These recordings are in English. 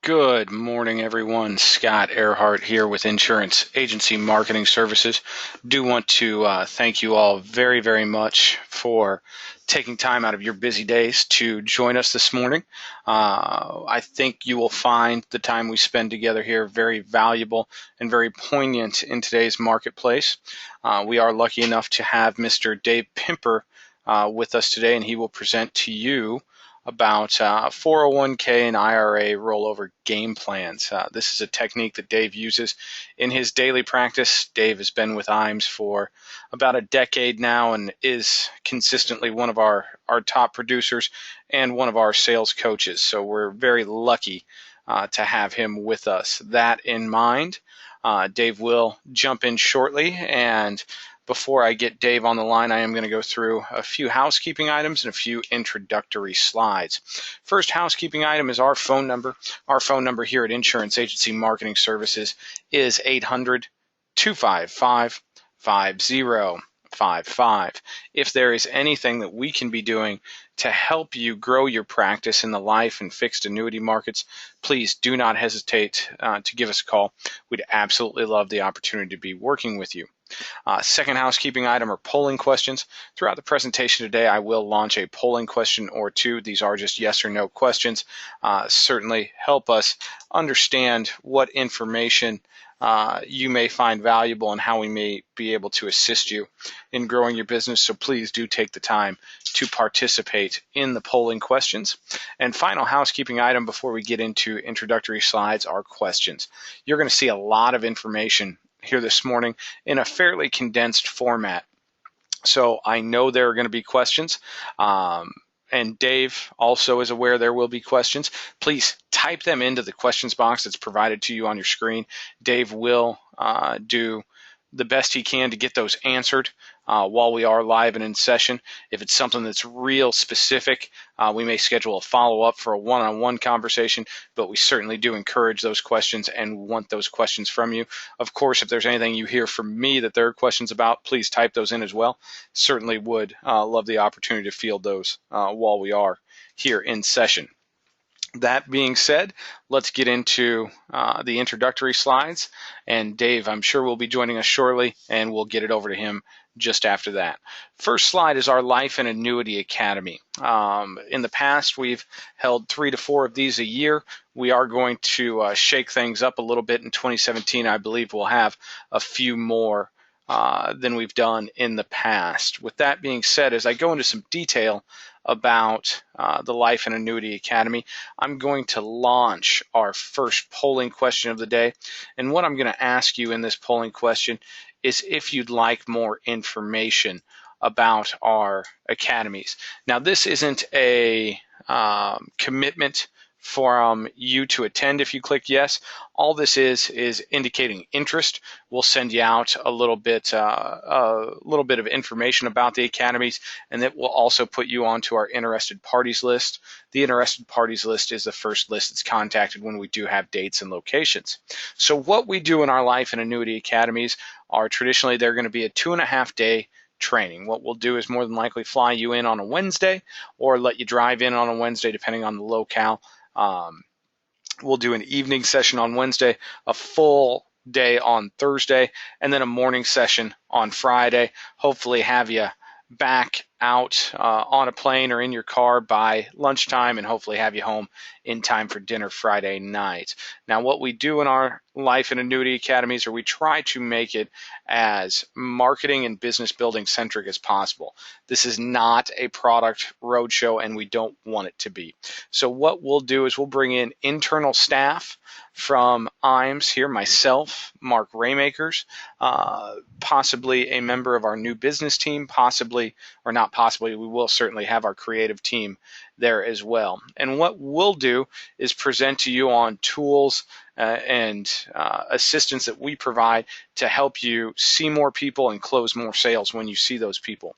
Good morning, everyone. Scott Earhart here with Insurance Agency Marketing Services. Do want to thank you all very, very much for taking time out of your busy days to join us this morning. I think you will find the time we spend together here very valuable and very poignant in today's marketplace. We are lucky enough to have Mr. Dave Pimper with us today, and he will present to you about 401k and IRA rollover game plans. This is a technique that Dave uses in his daily practice. Dave has been with IAMS for about a decade now and is consistently one of our top producers and one of our sales coaches. So we're very lucky to have him with us. That in mind, Dave will jump in shortly, and before I get Dave on the line, I am going to go through a few housekeeping items and a few introductory slides. First housekeeping item is our phone number. Our phone number here at Insurance Agency Marketing Services is 800-255-5055. If there is anything that we can be doing to help you grow your practice in the life and fixed annuity markets, please do not hesitate to give us a call. We'd absolutely love the opportunity to be working with you. Second housekeeping item are polling questions. Throughout the presentation today, I will launch a polling question or two. These are just yes or no questions. Certainly help us understand what information you may find valuable and how we may be able to assist you in growing your business. So please do take the time to participate in the polling questions. And final housekeeping item before we get into introductory slides are questions. You're going to see a lot of information here this morning in a fairly condensed format. So I know there are going to be questions, and Dave also is aware there will be questions. Please type them into the questions box that's provided to you on your screen. Dave will do the best he can to get those answered while we are live and in session. If it's something that's real specific, we may schedule a follow-up for a one-on-one conversation, but we certainly do encourage those questions and want those questions from you. Of course, if there's anything you hear from me that there are questions about, please type those in as well. Certainly would love the opportunity to field those while we are here in session. That being said, let's get into the introductory slides. And Dave, I'm sure, will be joining us shortly, and we'll get it over to him just after that. First slide is our Life and Annuity Academy. In the past, we've held 3 to 4 of these a year. We are going to shake things up a little bit in 2017. I believe we'll have a few more than we've done in the past. With that being said, as I go into some detail about the Life and Annuity Academy, I'm going to launch our first polling question of the day. And what I'm going to ask you in this polling question is if you'd like more information about our academies. Now, this isn't a commitment from you to attend if you click yes. All this is indicating interest. We'll send you out a little bit of information about the academies, and that will also put you onto our interested parties list. The interested parties list is the first list that's contacted when we do have dates and locations. So what we do in our Life and Annuity Academies are traditionally they're going to be a 2.5-day training. What we'll do is more than likely fly you in on a Wednesday or let you drive in on a Wednesday depending on the locale. We'll do an evening session on Wednesday, a full day on Thursday, and then a morning session on Friday. Hopefully have you back out on a plane or in your car by lunchtime, and hopefully have you home in time for dinner Friday night. Now, what we do in our Life and Annuity Academies are we try to make it as marketing and business building centric as possible. This is not a product roadshow, and we don't want it to be. So what we'll do is we'll bring in internal staff from IAMS here, myself, Mark Raymakers, possibly a member of our new business team, possibly, or not possibly, we will certainly have our creative team there as well. And what we'll do is present to you on tools and assistance that we provide to help you see more people and close more sales when you see those people.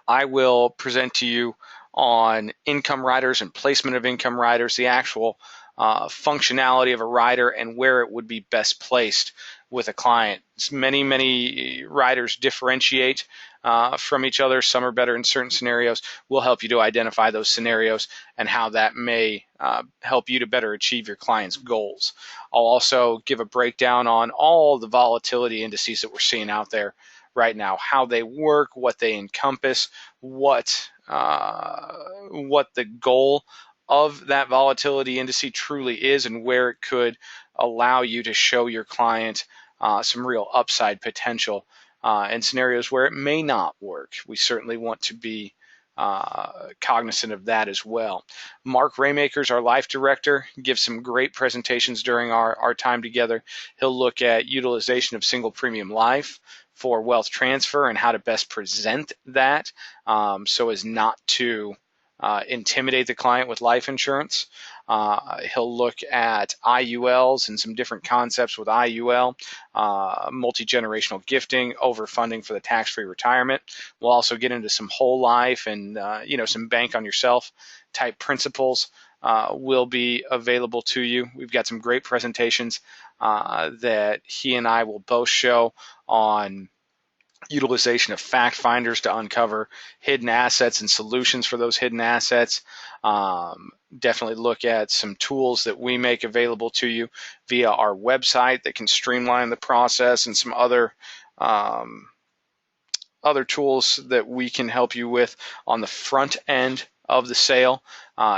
I will present to you on income riders and placement of income riders, the actual functionality of a rider and where it would be best placed with a client. Many riders differentiate from each other. Some are better in certain scenarios. We'll help you to identify those scenarios and how that may help you to better achieve your client's goals. I'll also give a breakdown on all the volatility indices that we're seeing out there right now, how they work, what they encompass, what the goal of that volatility index truly is, and where it could allow you to show your client some real upside potential in scenarios where it may not work. We certainly want to be cognizant of that as well. Mark Raymakers, our life director, gives some great presentations during our time together. He'll look at utilization of single premium life for wealth transfer and how to best present that so as not to intimidate the client with life insurance. He'll look at IULs and some different concepts with IUL, multi-generational gifting, overfunding for the tax-free retirement. We'll also get into some whole life and some bank on yourself type principles will be available to you. We've got some great presentations that he and I will both show on utilization of fact finders to uncover hidden assets and solutions for those hidden assets. Definitely look at some tools that we make available to you via our website that can streamline the process, and some other tools that we can help you with on the front end of the sale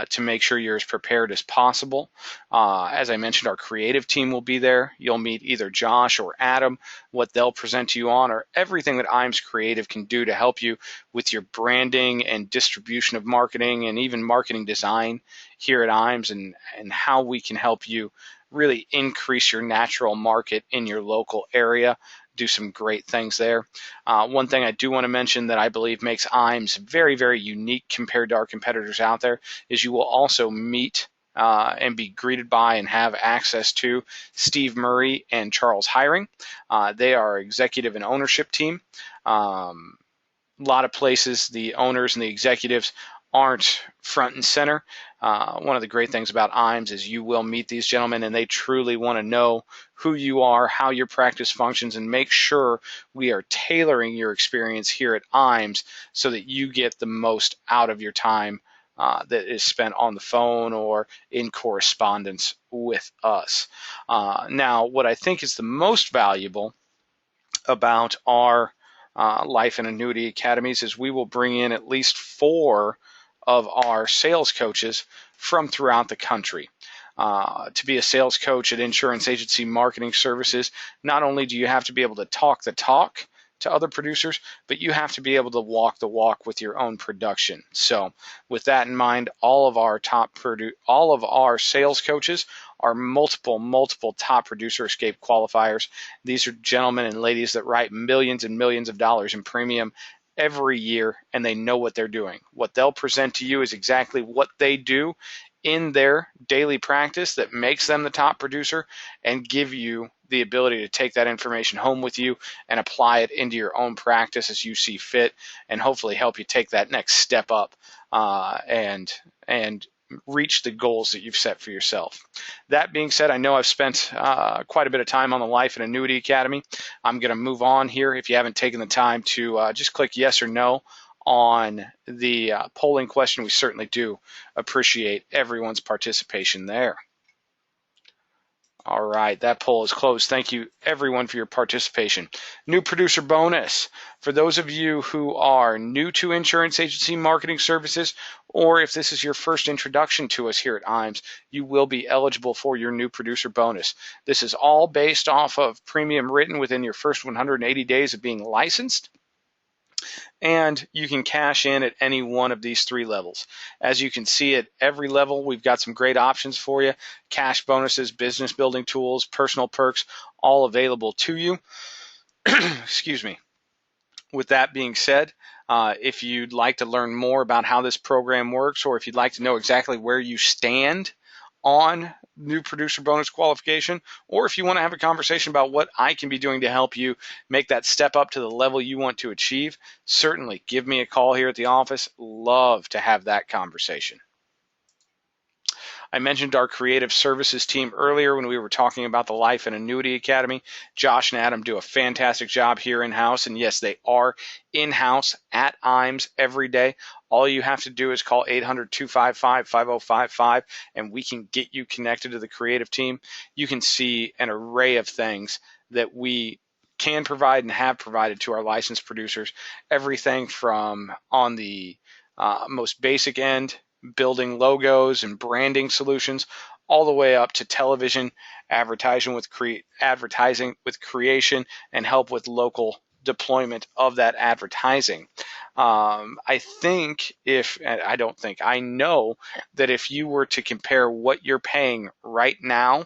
to make sure you're as prepared as possible. As I mentioned, our creative team will be there. You'll meet either Josh or Adam. What they'll present to you on are everything that IAMS Creative can do to help you with your branding and distribution of marketing, and even marketing design here at IAMS, and how we can help you really increase your natural market in your local area. Do some great things there. One thing I do want to mention that I believe makes IAMS very, very unique compared to our competitors out there is you will also meet and be greeted by and have access to Steve Murray and Charles Hiring. They are our executive and ownership team. A lot of places the owners and the executives aren't front and center. One of the great things about IAMS is you will meet these gentlemen, and they truly want to know who you are, how your practice functions, and make sure we are tailoring your experience here at IAMS so that you get the most out of your time that is spent on the phone or in correspondence with us. Now, what I think is the most valuable about our life and annuity academies is we will bring in at least 4 of our sales coaches from throughout the country. To be a sales coach at Insurance Agency Marketing Services, not only do you have to be able to talk the talk to other producers, but you have to be able to walk the walk with your own production. So with that in mind, all of our sales coaches are multiple top producer escape qualifiers. These are gentlemen and ladies that write millions and millions of dollars in premium every year, and they know what they're doing. What they'll present to you is exactly what they do in their daily practice that makes them the top producer, and give you the ability to take that information home with you and apply it into your own practice as you see fit, and hopefully help you take that next step up and reach the goals that you've set for yourself. That being said, I know I've spent quite a bit of time on the Life and Annuity Academy. I'm going to move on here. If you haven't taken the time to just click yes or no on the polling question, we certainly do appreciate everyone's participation there. All right, that poll is closed. Thank you, everyone, for your participation. New producer bonus. For those of you who are new to Insurance Agency Marketing Services, or if this is your first introduction to us here at IAMS, you will be eligible for your new producer bonus. This is all based off of premium written within your first 180 days of being licensed, and you can cash in at any one of these 3 levels. As you can see, at every level, we've got some great options for you. Cash bonuses, business building tools, personal perks, all available to you. Excuse me. With that being said, if you'd like to learn more about how this program works, or if you'd like to know exactly where you stand on new producer bonus qualification, or if you want to have a conversation about what I can be doing to help you make that step up to the level you want to achieve, certainly give me a call here at the office. Love to have that conversation. I mentioned our creative services team earlier when we were talking about the Life and Annuity Academy. Josh and Adam do a fantastic job here in-house, and yes, they are in-house at IAMS every day. All you have to do is call 800-255-5055, and we can get you connected to the creative team. You can see an array of things that we can provide and have provided to our licensed producers. Everything from on the most basic end, building logos and branding solutions, all the way up to television advertising with creation and help with local deployment of that advertising. I know that if you were to compare what you're paying right now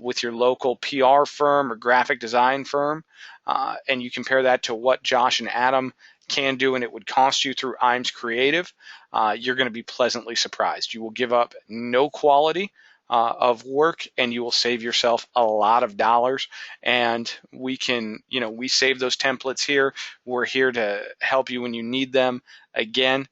with your local PR firm or graphic design firm, and you compare that to what Josh and Adam can do and it would cost you through IAMS Creative, you're going to be pleasantly surprised. You will give up no quality of work, and you will save yourself a lot of dollars. And we save those templates here. We're here to help you when you need them. Again,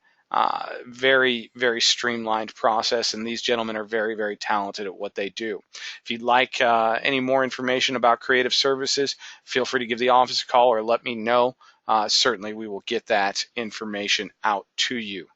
very, very streamlined process, and these gentlemen are very, very talented at what they do. If you'd like any more information about creative services, feel free to give the office a call or let me know. Certainly we will get that information out to you.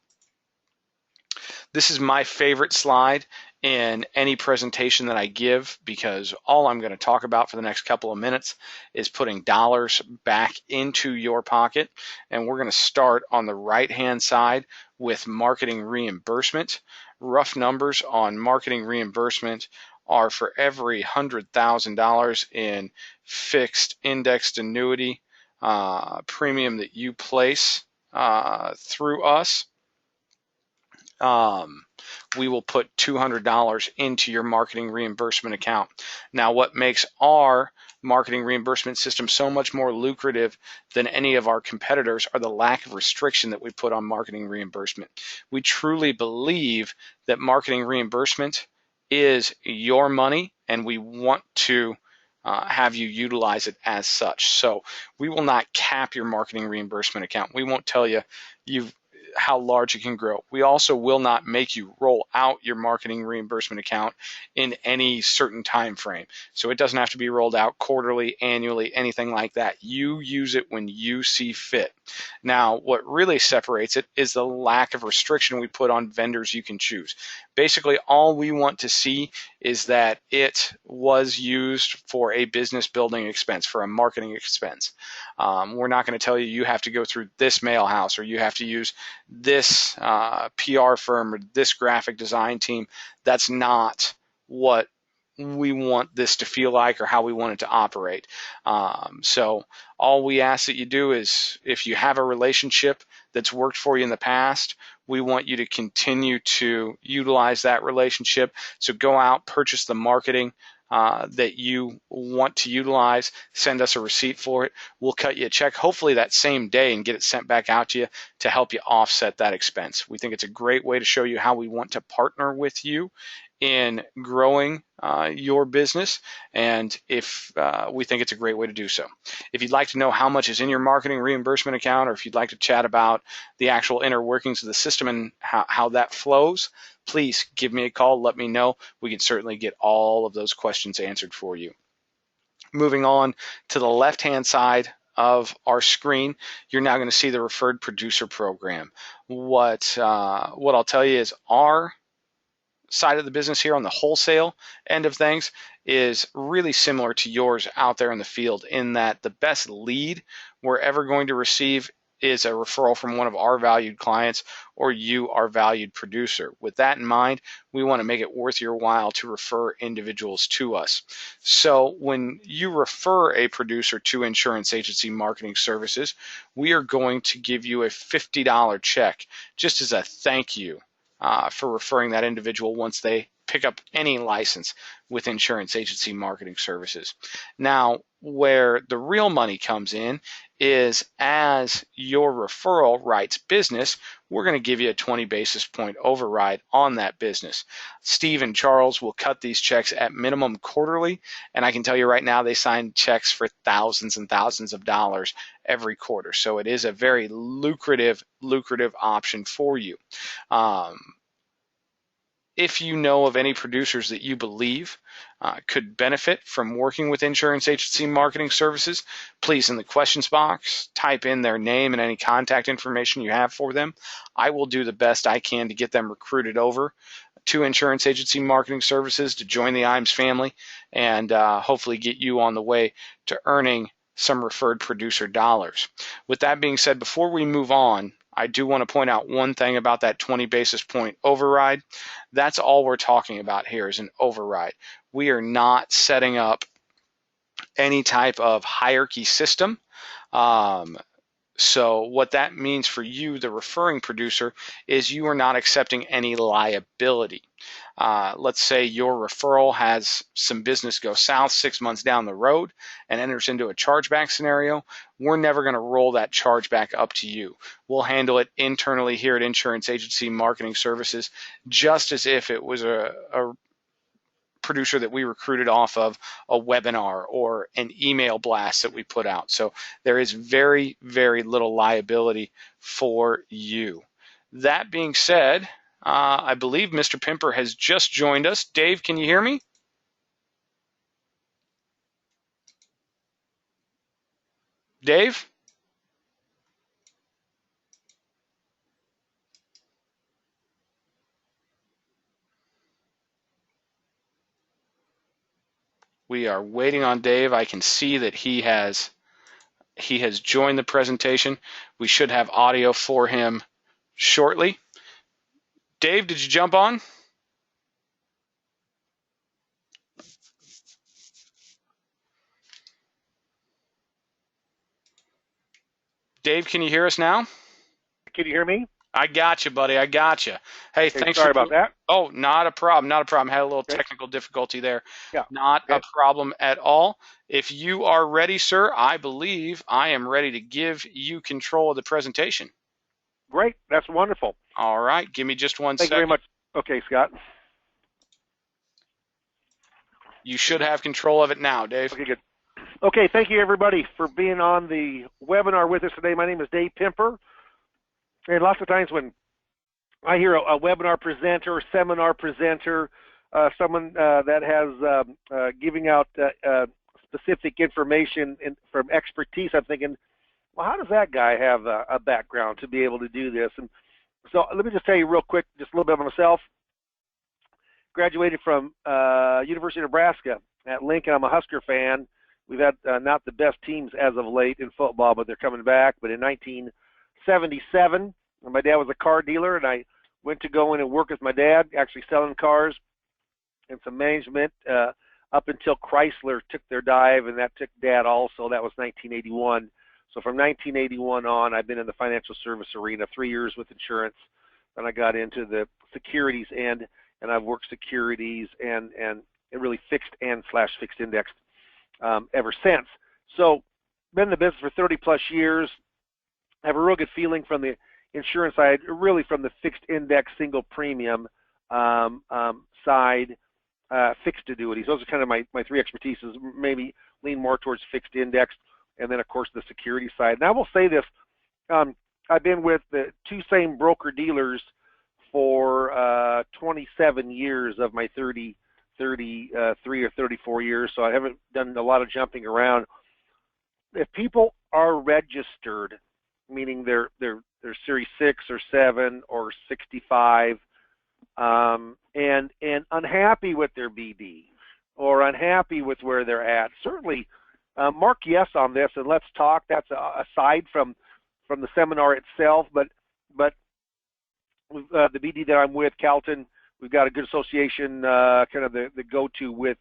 This is my favorite slide in any presentation that I give, because all I'm going to talk about for the next couple of minutes is putting dollars back into your pocket. And we're going to start on the right-hand side with marketing reimbursement. Rough numbers on marketing reimbursement are for every $100,000 in fixed indexed annuity premium that you place through us, we will put $200 into your marketing reimbursement account. Now, what makes our marketing reimbursement system so much more lucrative than any of our competitors are the lack of restriction that we put on marketing reimbursement. We truly believe that marketing reimbursement is your money, and we want to have you utilize it as such. So we will not cap your marketing reimbursement account. We won't tell you how large it can grow. We also will not make you roll out your marketing reimbursement account in any certain time frame. So it doesn't have to be rolled out quarterly, annually, anything like that. You use it when you see fit. Now, what really separates it is the lack of restriction we put on vendors you can choose. Basically, all we want to see is that it was used for a business building expense, for a marketing expense. We're not going to tell you you have to go through this mail house, or you have to use this PR firm or this graphic design team. That's not what we want this to feel like or how we want it to operate. So all we ask that you do is, if you have a relationship that's worked for you in the past, we want you to continue to utilize that relationship. So go out, purchase the marketing that you want to utilize, send us a receipt for it. We'll cut you a check, hopefully that same day, and get it sent back out to you to help you offset that expense. We think it's a great way to show you how we want to partner with you in growing your business, and if we think it's a great way to do so. If you'd like to know how much is in your marketing reimbursement account, or if you'd like to chat about the actual inner workings of the system and how that flows, please give me a call, let me know. We can certainly get all of those questions answered for you. Moving on to the left-hand side of our screen, you're now going to see the referred producer program. What I'll tell you is our side of the business here on the wholesale end of things is really similar to yours out there in the field, in that the best lead we're ever going to receive is a referral from one of our valued clients, or you, our valued producer. With that in mind, we want to make it worth your while to refer individuals to us. So when you refer a producer to Insurance Agency Marketing Services, we are going to give you a $50 check just as a thank you for referring that individual once they pick up any license with Insurance Agency Marketing Services. Now, where the real money comes in is, as your referral writes business, we're going to give you a 20 basis point override on that business. Steve and Charles will cut these checks at minimum quarterly, and I can tell you right now they sign checks for thousands and thousands of dollars every quarter. So it is a very lucrative option for you. If you know of any producers that you believe could benefit from working with insurance agency marketing services, please, in the questions box, type in their name and any contact information you have for them. I will do the best I can to get them recruited over to insurance agency marketing services to join the IAMS family and hopefully get you on the way to earning some referred producer dollars. With that being said, before we move on, I do want to point out one thing about that 20 basis point override. That's all we're talking about here is an override. We are not setting up any type of hierarchy system. So what that means for you, the referring producer, is you are not accepting any liability. Let's say your referral has some business go south 6 months down the road and enters into a chargeback scenario. We're never going to roll that chargeback up to you. We'll handle it internally here at Insurance Agency Marketing Services, just as if it was a producer that we recruited off of a webinar or an email blast that we put out. So there is very, very little liability for you. That being said, I believe Mr. Pimper has just joined us. Dave, can you hear me? Dave? We are waiting on Dave. I can see that he has joined the presentation. We should have audio for him shortly. Dave, did you jump on? Dave, can you hear us now? Can you hear me? I got you, buddy. I got you. Hey, thanks. Sorry about that. Oh, not a problem. Not a problem. Had a little technical difficulty there. Yeah. Not a problem at all. If you are ready, sir, I believe I am ready to give you control of the presentation. Great. That's wonderful. All right. Give me just one second. Thank you very much. Okay, Scott. You should have control of it now, Dave. Okay, good. Okay, thank you, everybody, for being on the webinar with us today. My name is Dave Pimper. And lots of times when I hear a webinar presenter, seminar presenter, someone that has giving out specific information from expertise, I'm thinking, well, how does that guy have a background to be able to do this? And so let me just tell you real quick, just a little bit about myself. Graduated from University of Nebraska at Lincoln. I'm a Husker fan. We've had not the best teams as of late in football, but they're coming back. But in 1977, my dad was a car dealer, and I went to go in and work with my dad, actually selling cars and some management up until Chrysler took their dive, and that took Dad also. That was 1981. So from 1981 on, I've been in the financial service arena, 3 years with insurance. Then I got into the securities end, and I've worked securities and really fixed and / fixed indexed ever since. So been in the business for 30 plus years. I have a real good feeling from the insurance side, really from the fixed index single premium side, fixed annuities. Those are kind of my three expertises, maybe lean more towards fixed index, and then of course the security side. And I will say this, I've been with the two same broker dealers for 27 years of my 33 or 34 years, so I haven't done a lot of jumping around. If people are registered, meaning they're Series 6 or 7 or 65, and unhappy with their BD or unhappy with where they're at, certainly mark yes on this and let's talk. That's aside from the seminar itself, but the BD that I'm with, Calton, we've got a good association, kind of the go-to with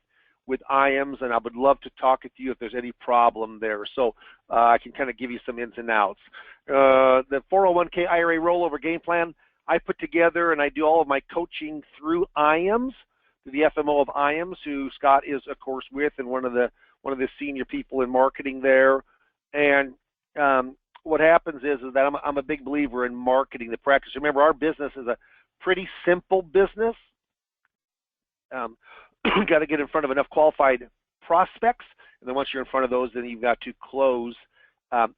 IAMS, and I would love to talk with you if there's any problem there. So I can kind of give you some ins and outs. The 401k IRA rollover game plan I put together, and I do all of my coaching through IAMS, the FMO of IAMS, who Scott is, of course, with, and one of the senior people in marketing there. And what happens is that I'm a big believer in marketing the practice. Remember, our business is a pretty simple business. Got to get in front of enough qualified prospects, and then once you're in front of those, then you've got to close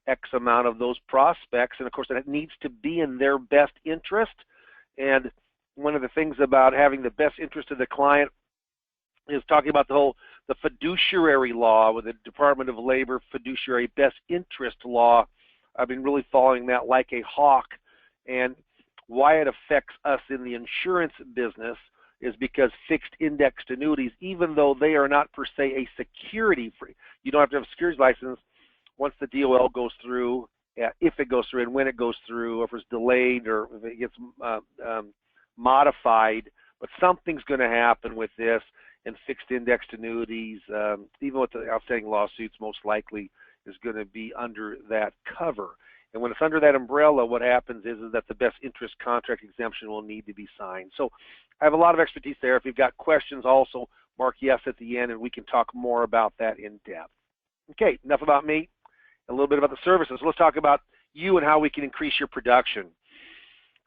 X amount of those prospects, and of course it needs to be in their best interest. And one of the things about having the best interest of the client is talking about the fiduciary law with the Department of Labor fiduciary best interest law. I've been really following that like a hawk, and why it affects us in the insurance business is because fixed indexed annuities, even though they are not per se a security free, you don't have to have a securities license. Once the DOL goes through, if it goes through and when it goes through, if it's delayed or if it gets modified, but something's going to happen with this. And fixed indexed annuities, even with the outstanding lawsuits, most likely is going to be under that cover. And when it's under that umbrella, what happens is that the best interest contract exemption will need to be signed. So I have a lot of expertise there. If you've got questions, also mark yes at the end, and we can talk more about that in depth. Okay, enough about me. A little bit about the services. Let's talk about you and how we can increase your production.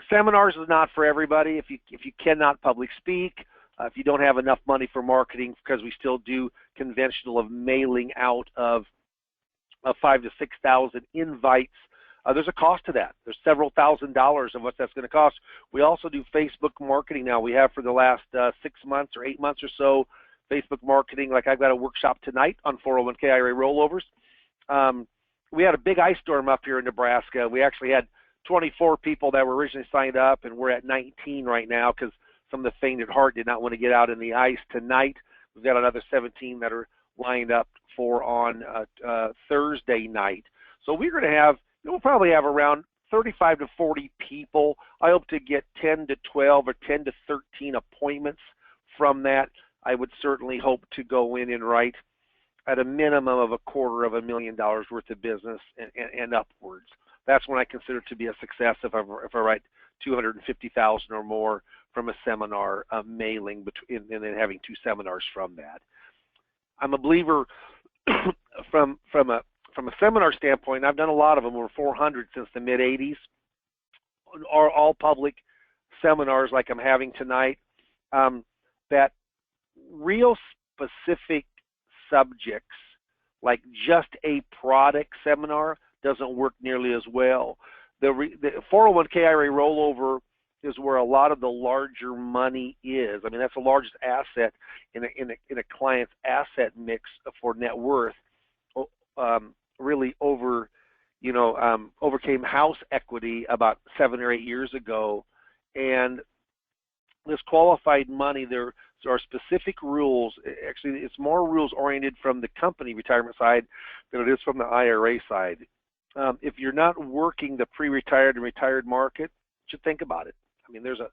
Seminars is not for everybody. If you cannot public speak, if you don't have enough money for marketing, because we still do conventional of mailing out of 5,000 to 6,000 invites, there's a cost to that. There's several $1,000s of what that's going to cost. We also do Facebook marketing now. We have for the last 6 months or 8 months or so, Facebook marketing. Like I've got a workshop tonight on 401k IRA rollovers. We had a big ice storm up here in Nebraska. We actually had 24 people that were originally signed up, and we're at 19 right now because some of the faint at heart did not want to get out in the ice tonight. We've got another 17 that are lined up for on Thursday night. So we're going to have, we'll probably have around 35 to 40 people. I hope to get 10 to 12 or 10 to 13 appointments from that. I would certainly hope to go in and write at a minimum of $250,000 worth of business and upwards. That's when I consider it to be a success if I write $250,000 or more from a seminar mailing and then having 2 seminars from that. I'm a believer from a seminar standpoint. I've done a lot of them, over 400 since the mid '80s. Are all public seminars like I'm having tonight. That real specific subjects like just a product seminar doesn't work nearly as well. The 401k IRA rollover is where a lot of the larger money is. I mean, that's the largest asset in a client's asset mix for net worth. Really overcame house equity about 7 or 8 years ago, and this qualified money, there are specific rules. Actually, it's more rules oriented from the company retirement side than it is from the IRA side. If you're not working the pre-retired and retired market, you should think about it. I mean, there's a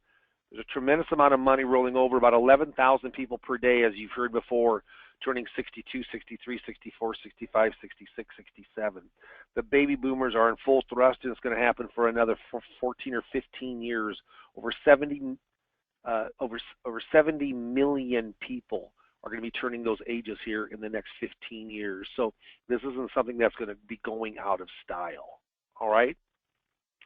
tremendous amount of money rolling over, about 11,000 people per day, as you've heard before, turning 62, 63, 64, 65, 66, 67. The baby boomers are in full thrust, and it's going to happen for another 14 or 15 years. Over 70 million people are going to be turning those ages here in the next 15 years. So this isn't something that's going to be going out of style. All right?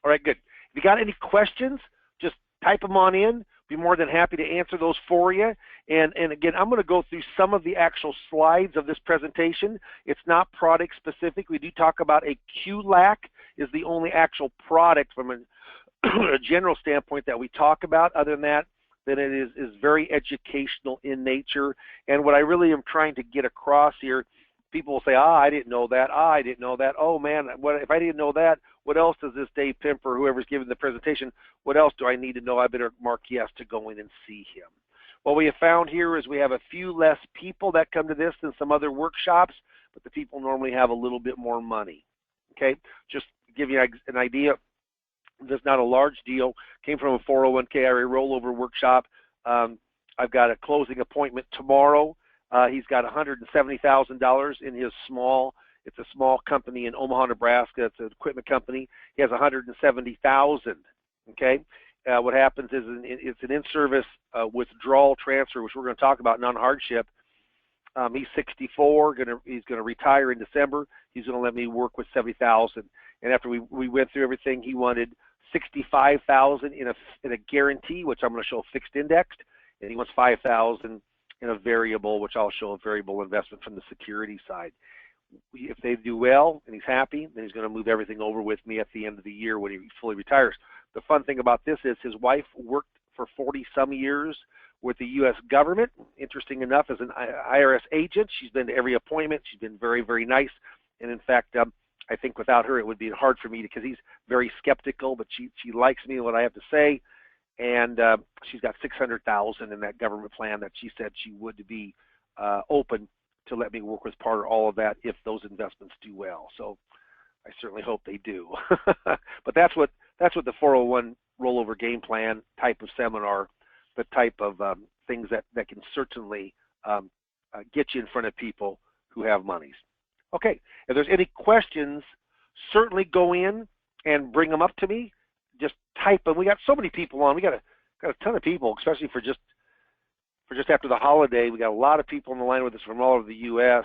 All right, good. If you got any questions, just type them on in. Be more than happy to answer those for you. And again, I'm going to go through some of the actual slides of this presentation. It's not product specific. We do talk about a QLAC is the only actual product from a general standpoint that we talk about. Other than that, then it is very educational in nature. And what I really am trying to get across here, people will say, I didn't know that. I didn't know that. Oh, man, what if I didn't know that? What else does this Dave Pimper, whoever's giving the presentation, what else do I need to know? I better mark yes to go in and see him. What we have found here is we have a few less people that come to this than some other workshops, but the people normally have a little bit more money. Okay, just to give you an idea, this is not a large deal. Came from a 401k IRA rollover workshop. I've got a closing appointment tomorrow. He's got $170,000 in his it's a small company in Omaha, Nebraska. It's an equipment company. He has $170,000. Okay, what happens is it's an in-service withdrawal transfer, which we're going to talk about, non-hardship. He's 64. He's going to retire in December. He's going to let me work with $70,000. And after we went through everything, he wanted $65,000 in a guarantee, which I'm going to show fixed indexed, and he wants $5,000 in a variable, which I'll show a variable investment from the security side. If they do well and he's happy, then he's going to move everything over with me at the end of the year when he fully retires. The fun thing about this is his wife worked for 40-some years with the U.S. government. Interesting enough, as an IRS agent, she's been to every appointment. She's been very, very nice. And in fact, I think without her, it would be hard for me because he's very skeptical, but she likes me and what I have to say. And she's got $600,000 in that government plan that she said she would be open to let me work with part of all of that if those investments do well. So I certainly hope they do. But that's what the 401 rollover game plan type of seminar, the type of things that can certainly get you in front of people who have monies. Okay, if there's any questions, certainly go in and bring them up to me. Just type them. We got so many people on. We got a ton of people, especially for just after the holiday. We got a lot of people on the line with us from all over the U.S.,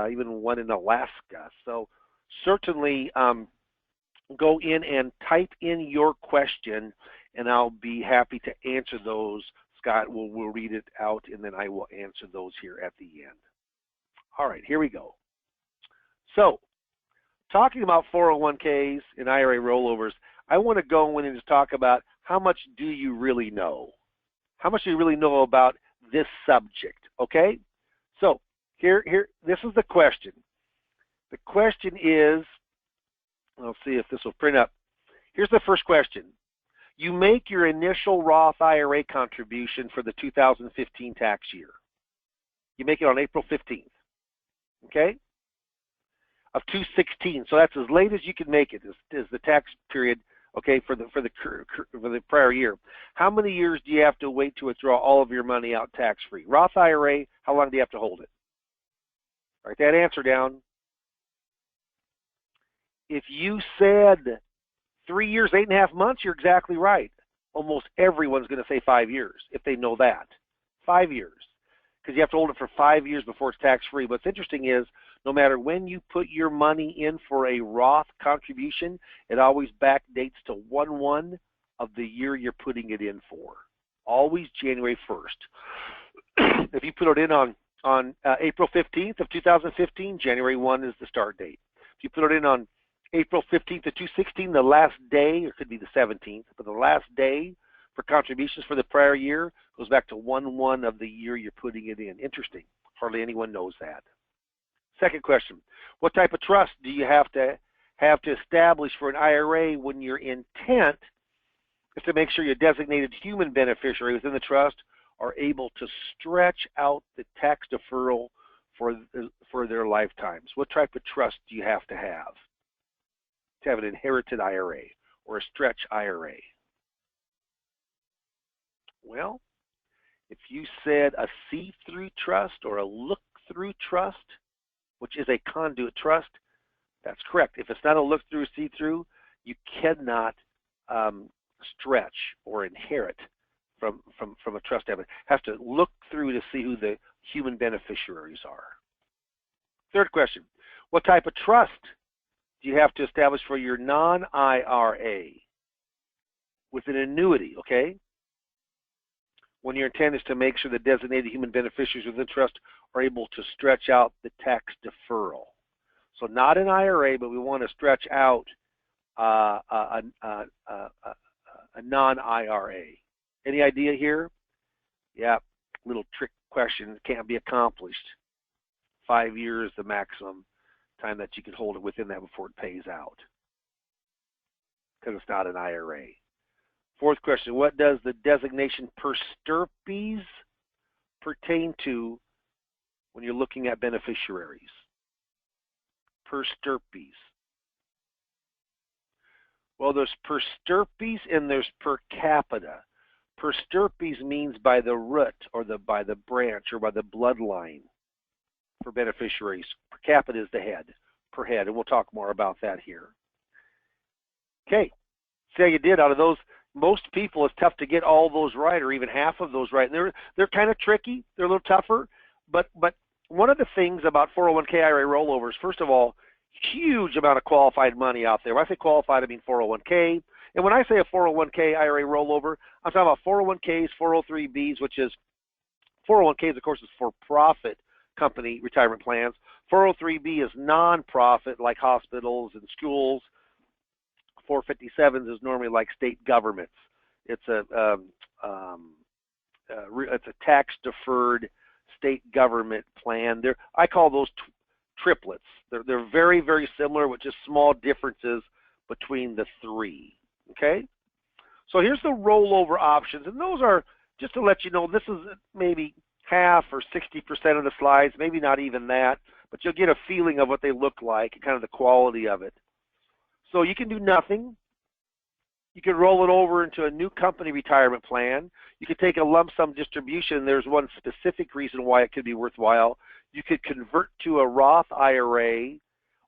even one in Alaska. So certainly go in and type in your question, and I'll be happy to answer those. Scott will read it out, and then I will answer those here at the end. All right, here we go. So talking about 401ks and IRA rollovers, I want to go in and just talk about how much do you really know? How much do you really know about this subject, okay? So here, this is the question. The question is, I'll see if this will print up. Here's the first question. You make your initial Roth IRA contribution for the 2015 tax year. You make it on April 15th, okay, of 2016. So that's as late as you can make it is the tax period, okay, for the prior year. How many years do you have to wait to withdraw all of your money out tax-free? Roth IRA, how long do you have to hold it? Write that answer down. If you said 3 years, 8.5 months, you're exactly right. Almost everyone's going to say 5 years if they know that. 5 years. Because you have to hold it for 5 years before it's tax-free. What's interesting is no matter when you put your money in for a Roth contribution, it always backdates to 1/1 of the year you're putting it in for. Always January 1st. If you put it in on April 15th of 2015, January 1 is the start date. If you put it in on April 15th of 2016, the last day, or it could be the 17th, but the last day for contributions for the prior year goes back to 1/1 of the year you're putting it in. Interesting. Hardly anyone knows that. Second question, what type of trust do you have to establish for an IRA when your intent is to make sure your designated human beneficiary within the trust are able to stretch out the tax deferral for their lifetimes? What type of trust do you have to have an inherited IRA or a stretch IRA? Well, if you said a see-through trust or a look-through trust, which is a conduit trust, that's correct. If it's not a look-through, see-through, you cannot stretch or inherit from a trust evidence. Has to look through to see who the human beneficiaries are. Third question, what type of trust do you have to establish for your non-IRA with an annuity, okay? When your intent is to make sure the designated human beneficiaries within the trust are able to stretch out the tax deferral. So not an IRA, but we want to stretch out a non-IRA. Any idea here? Yeah, little trick question. It can't be accomplished. 5 years the maximum time that you can hold it within that before it pays out, because it's not an IRA. Fourth question, what does the designation per stirpes pertain to when you're looking at beneficiaries? Per stirpes. Well, there's per stirpes and there's per capita. Per stirpes means by the root or by the branch or by the bloodline for beneficiaries. Per capita is the head, per head, and we'll talk more about that here. Okay, see how you did. Out of those, most people, it's tough to get all those right or even half of those right. And they're kind of tricky. They're a little tougher. But one of the things about 401k IRA rollovers, first of all, huge amount of qualified money out there. When I say qualified, I mean 401k. And when I say a 401k IRA rollover, I'm talking about 401ks, 403bs, which is 401ks, of course, is for-profit company retirement plans. 403b is non-profit, like hospitals and schools. 457s is normally like state governments. It's it's a tax-deferred state government plan. I call those triplets. They're very, very similar with just small differences between the three. Okay? So here's the rollover options, and those are, just to let you know, this is maybe half or 60% of the slides, maybe not even that, but you'll get a feeling of what they look like and kind of the quality of it. So you can do nothing. You can roll it over into a new company retirement plan. You could take a lump sum distribution. There's one specific reason why it could be worthwhile. You could convert to a Roth IRA,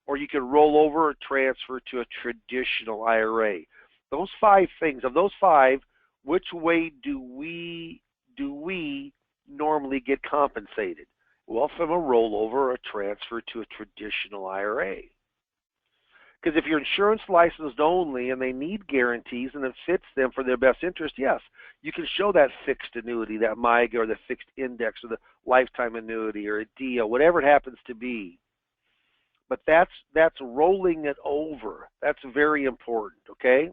or you could roll over or transfer to a traditional IRA. Those 5 things, of those 5, which way do we normally get compensated? Well, from a rollover or a transfer to a traditional IRA. Because if you're insurance licensed only and they need guarantees and it fits them for their best interest, yes, you can show that fixed annuity, that MIGA or the fixed index or the lifetime annuity or a DIA, whatever it happens to be. But that's rolling it over. That's very important, okay?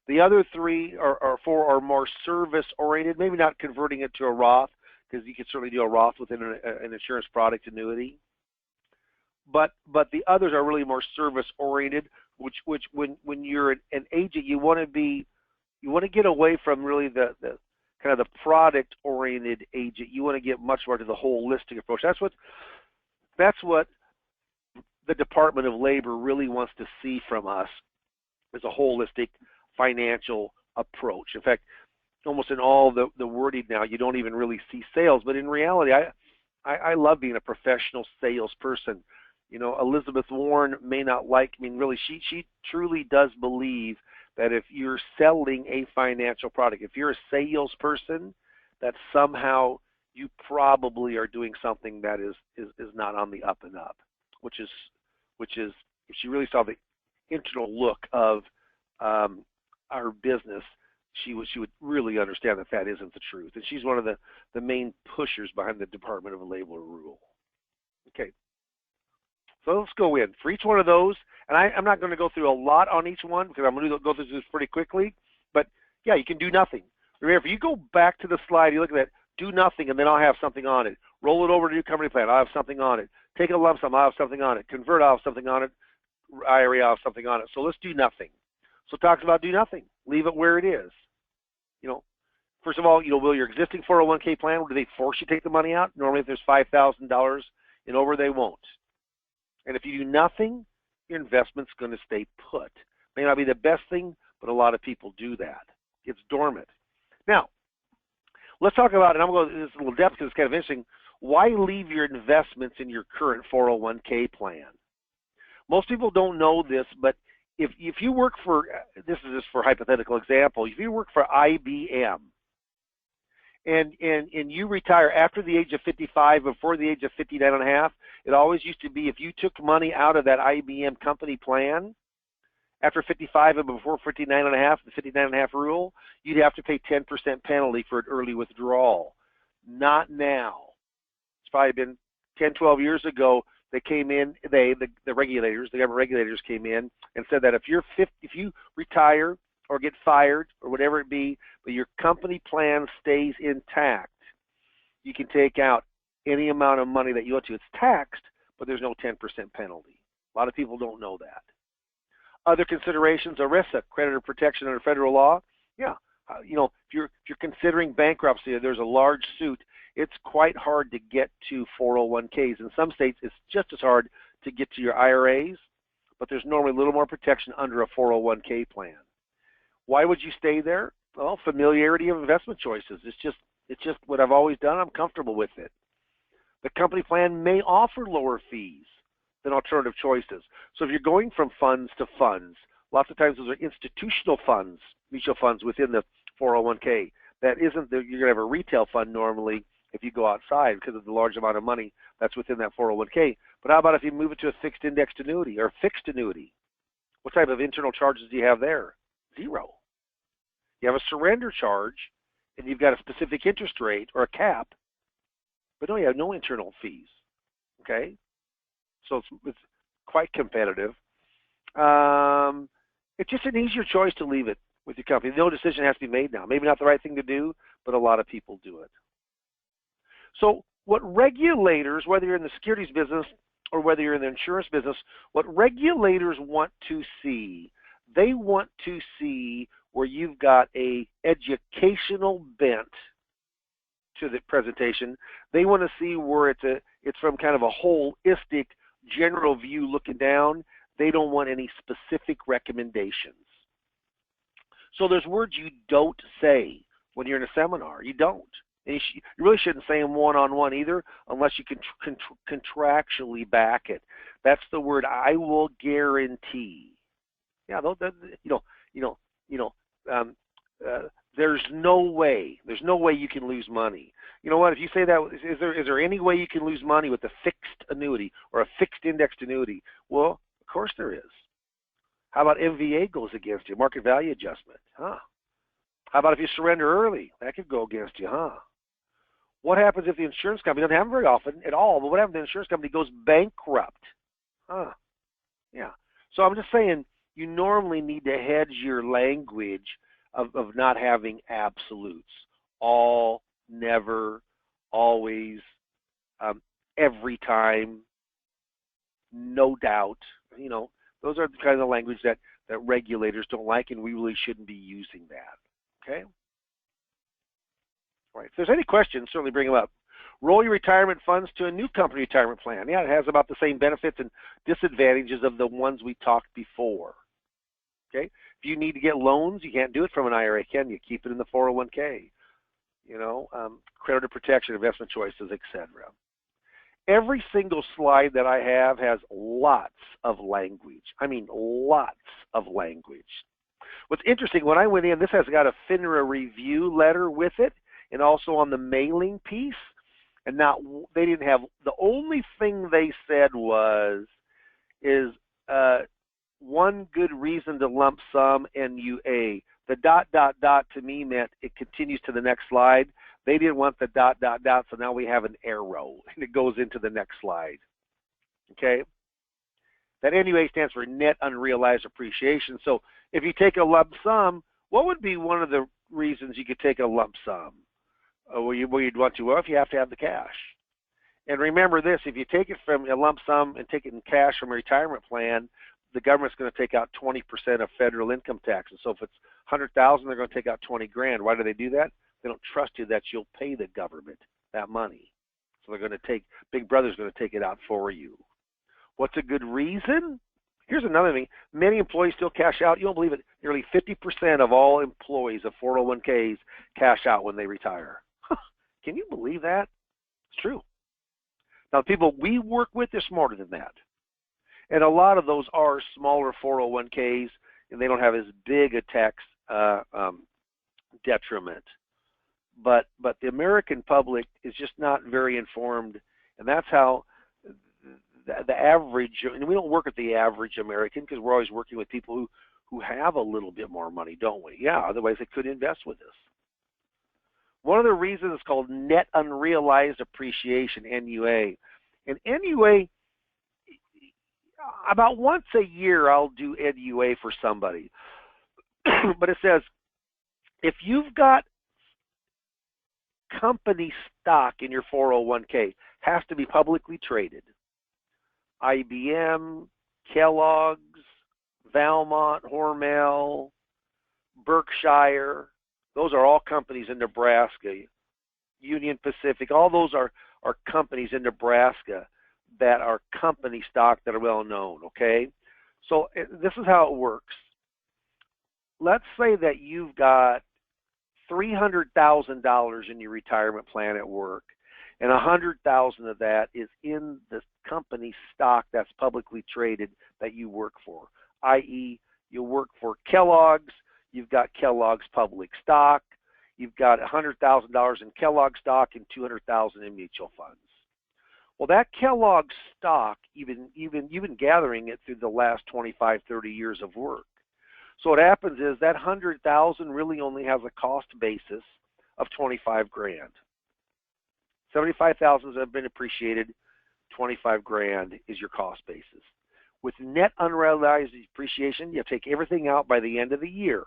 The other 3 or 4 are more service-oriented, maybe not converting it to a Roth, because you can certainly do a Roth within an insurance product annuity. But the others are really more service-oriented, which when you're an agent, you want to get away from really the kind of the product-oriented agent. You want to get much more to the holistic approach. That's what the Department of Labor really wants to see from us, is a holistic financial approach. In fact, almost in all the wording now, you don't even really see sales. But in reality, I love being a professional salesperson. You know, Elizabeth Warren may not really, she truly does believe that if you're selling a financial product, if you're a salesperson, that somehow you probably are doing something that is not on the up and up, which is if she really saw the internal look of our business, she would really understand that isn't the truth. And she's one of the main pushers behind the Department of Labor rule. Okay. So let's go in. For each one of those, and I'm not going to go through a lot on each one because I'm going to go through this pretty quickly, but yeah, you can do nothing. Remember, if you go back to the slide, you look at that, do nothing, and then I'll have something on it. Roll it over to a new company plan, I'll have something on it. Take a lump sum, I'll have something on it. Convert, I'll have something on it. IRA, I'll have something on it. So let's do nothing. So it talks about do nothing. Leave it where it is. You know, first of all, will your existing 401k plan, do they force you to take the money out? Normally, if there's $5,000 and over, they won't. And if you do nothing, your investment's going to stay put. May not be the best thing, but a lot of people do that. It's dormant. Now, let's talk about, and I'm going to go into this a little depth because it's kind of interesting, why leave your investments in your current 401k plan? Most people don't know this, but if you work for, this is just for hypothetical example, if you work for IBM, and you retire after the age of 55, before the age of 59 and a half, it always used to be if you took money out of that IBM company plan after 55 and before 59 and a half, the 59 and a half rule, you'd have to pay 10% penalty for an early withdrawal. Not now. It's probably been 10, 12 years ago. They came in, the regulators, the government regulators came in and said that if you retire or get fired or whatever it be, but your company plan stays intact, you can take out any amount of money that you want to. It's taxed, but there's no 10% penalty. A lot of people don't know that. Other considerations, ERISA, creditor protection under federal law. Yeah, if you're considering bankruptcy, there's a large suit. It's quite hard to get to 401ks. In some states, it's just as hard to get to your IRAs, but there's normally a little more protection under a 401k plan. Why would you stay there? Well, familiarity of investment choices. It's just what I've always done. I'm comfortable with it. The company plan may offer lower fees than alternative choices. So if you're going from funds to funds, lots of times those are institutional funds, mutual funds within the 401k. That isn't you're going to have a retail fund normally if you go outside because of the large amount of money that's within that 401k. But how about if you move it to a fixed indexed annuity or fixed annuity? What type of internal charges do you have there? Zero. You have a surrender charge, and you've got a specific interest rate or a cap, but no, you have no internal fees. Okay, so it's quite competitive. It's just an easier choice to leave it with your company. No decision has to be made now. Maybe not the right thing to do, but a lot of people do it. So what regulators, whether you're in the securities business or whether you're in the insurance business, what regulators want to see, they want to see where you've got a educational bent to the presentation. They want to see where it's from kind of a holistic general view looking down. They don't want any specific recommendations. So there's words you don't say when you're in a seminar. You don't. And you really shouldn't say them one-on-one either, unless you can contractually back it. That's the word "I will guarantee." Yeah, there's no way you can lose money. You know what? If you say that, is there any way you can lose money with a fixed annuity or a fixed indexed annuity? Well, of course there is. How about MVA goes against you, market value adjustment? Huh? How about if you surrender early? That could go against you, huh? What happens if the insurance company, doesn't happen very often at all, but what happens if the insurance company goes bankrupt? Huh? Yeah. So I'm just saying, you normally need to hedge your language of not having absolutes. All, never, always, every time, no doubt. You know, those are the kind of language that regulators don't like, and we really shouldn't be using that. Okay? All right. If there's any questions, certainly bring them up. Roll your retirement funds to a new company retirement plan. Yeah, it has about the same benefits and disadvantages of the ones we talked before. Okay? If you need to get loans, you can't do it from an IRA, can you? Keep it in the 401k. You know, creditor protection, investment choices, etc. Every single slide that I have has lots of language. I mean, lots of language. What's interesting, when I went in, this has got a FINRA review letter with it, and also on the mailing piece. And they didn't have, the only thing they said is one good reason to lump sum NUA. The ... to me meant it continues to the next slide. They didn't want the ... so now we have an arrow, and it goes into the next slide. Okay? That NUA stands for net unrealized appreciation. So if you take a lump sum, what would be one of the reasons you could take a lump sum? Well, you'd want to, well, if you have to have the cash. And remember this, if you take it from a lump sum and take it in cash from a retirement plan, the government's going to take out 20% of federal income tax. And so if it's $100,000, they're going to take out 20 grand. Why do they do that? They don't trust you that you'll pay the government that money. So they're going to Big Brother's going to take it out for you. What's a good reason? Here's another thing. Many employees still cash out. You don't believe it. Nearly 50% of all employees of 401ks cash out when they retire. Can you believe that? It's true. Now, the people we work with, they're smarter than that. And a lot of those are smaller 401ks, and they don't have as big a tax detriment. But the American public is just not very informed, and that's how the average, and we don't work with the average American because we're always working with people who have a little bit more money, don't we? Yeah, otherwise they couldn't invest with us. One of the reasons is called net unrealized appreciation, NUA. And NUA, about once a year I'll do NUA for somebody. But it says, if you've got company stock in your 401k, has to be publicly traded. IBM, Kellogg's, Valmont, Hormel, Berkshire, those are all companies in Nebraska. Union Pacific, all those are companies in Nebraska that are company stock that are well known, okay? So this is how it works. Let's say that you've got $300,000 in your retirement plan at work, and $100,000 of that is in the company stock that's publicly traded that you work for, i.e., you work for Kellogg's. You've got Kellogg's public stock. You've got $100,000 in Kellogg stock and $200,000 in mutual funds. Well, that Kellogg stock, you've been gathering it through the last 25, 30 years of work. So what happens is that $100,000 really only has a cost basis of 25 grand. 75,000 have been appreciated. 25 grand is your cost basis. With net unrealized depreciation, you take everything out by the end of the year.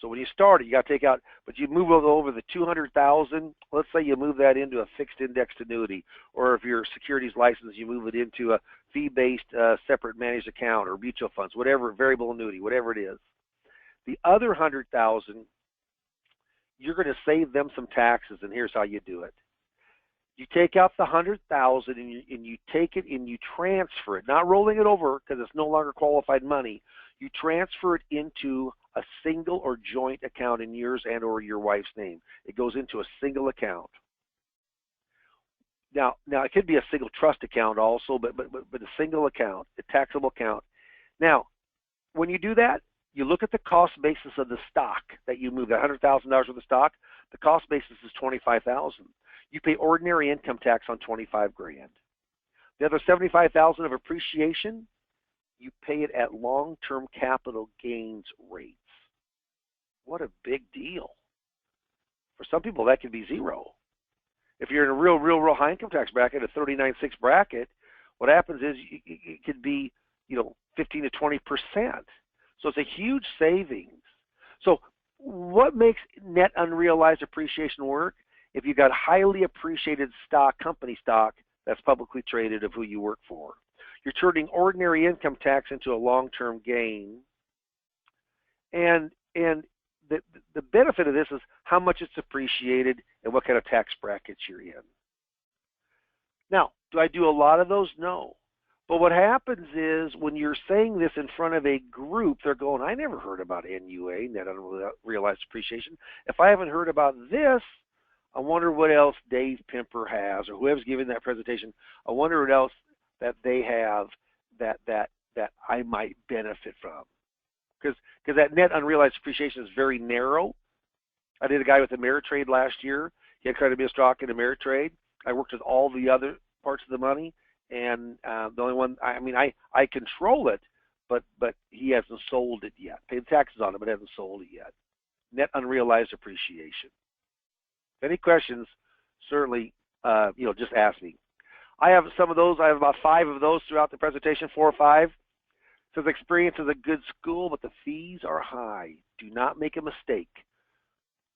So when you start it, you got to take out, but you move over the 200,000. Let's say you move that into a fixed indexed annuity, or if you're securities licensed, you move it into a fee-based separate managed account or mutual funds, whatever, variable annuity, whatever it is. The other 100,000, you're going to save them some taxes, and here's how you do it. You take out the 100,000 and you take it and you transfer it, not rolling it over because it's no longer qualified money. You transfer it into a single or joint account in yours and or your wife's name. It goes into a single account. Now it could be a single trust account also, but a single account, a taxable account. Now, when you do that, you look at the cost basis of the stock that you move, that $100,000 worth of stock. The cost basis is $25,000. You pay ordinary income tax on $25,000. The other $75,000 of appreciation, you pay it at long-term capital gains rates. What a big deal. For some people, that could be zero. If you're in a real high income tax bracket, a 39.6 bracket, what happens is it could be, 15 to 20%. So it's a huge savings. So what makes net unrealized appreciation work? If you've got highly appreciated stock, company stock, that's publicly traded of who you work for. You're turning ordinary income tax into a long-term gain. And the benefit of this is how much it's appreciated and what kind of tax brackets you're in. Now, do I do a lot of those? No. But what happens is when you're saying this in front of a group, they're going, I never heard about NUA, net unrealized appreciation. If I haven't heard about this, I wonder what else Dave Pimper has, or whoever's giving that presentation. I wonder what else that they have that I might benefit from. Because that net unrealized appreciation is very narrow. I did a guy with Ameritrade last year. He had quite a bit of stock in Ameritrade. I worked with all the other parts of the money, and the only one, I control it, but he hasn't sold it yet. Paid taxes on it, but hasn't sold it yet. Net unrealized appreciation. Any questions, certainly, just ask me. I have some of those. I have about 5 of those throughout the presentation, 4 or 5. It says experience is a good school, but the fees are high. Do not make a mistake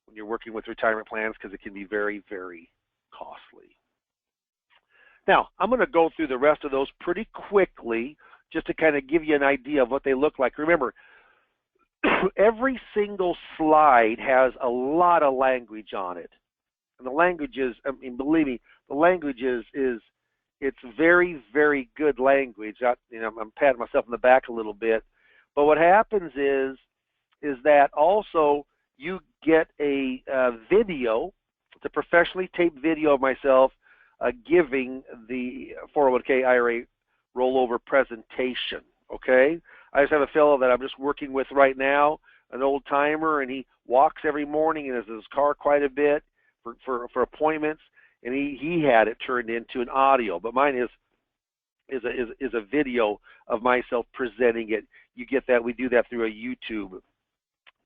when you're working with retirement plans because it can be very, very costly. Now, I'm going to go through the rest of those pretty quickly just to kind of give you an idea of what they look like. Remember, every single slide has a lot of language on it. And the language is, believe me, the language is it's very, very good language. I'm patting myself on the back a little bit. But what happens is that also you get a video, it's a professionally taped video of myself giving the 401k IRA rollover presentation, okay? I just have a fellow that I'm just working with right now, an old timer, and he walks every morning and is in his car quite a bit for appointments, and he had it turned into an audio, but mine is a video of myself presenting it. You get that, we do that through a YouTube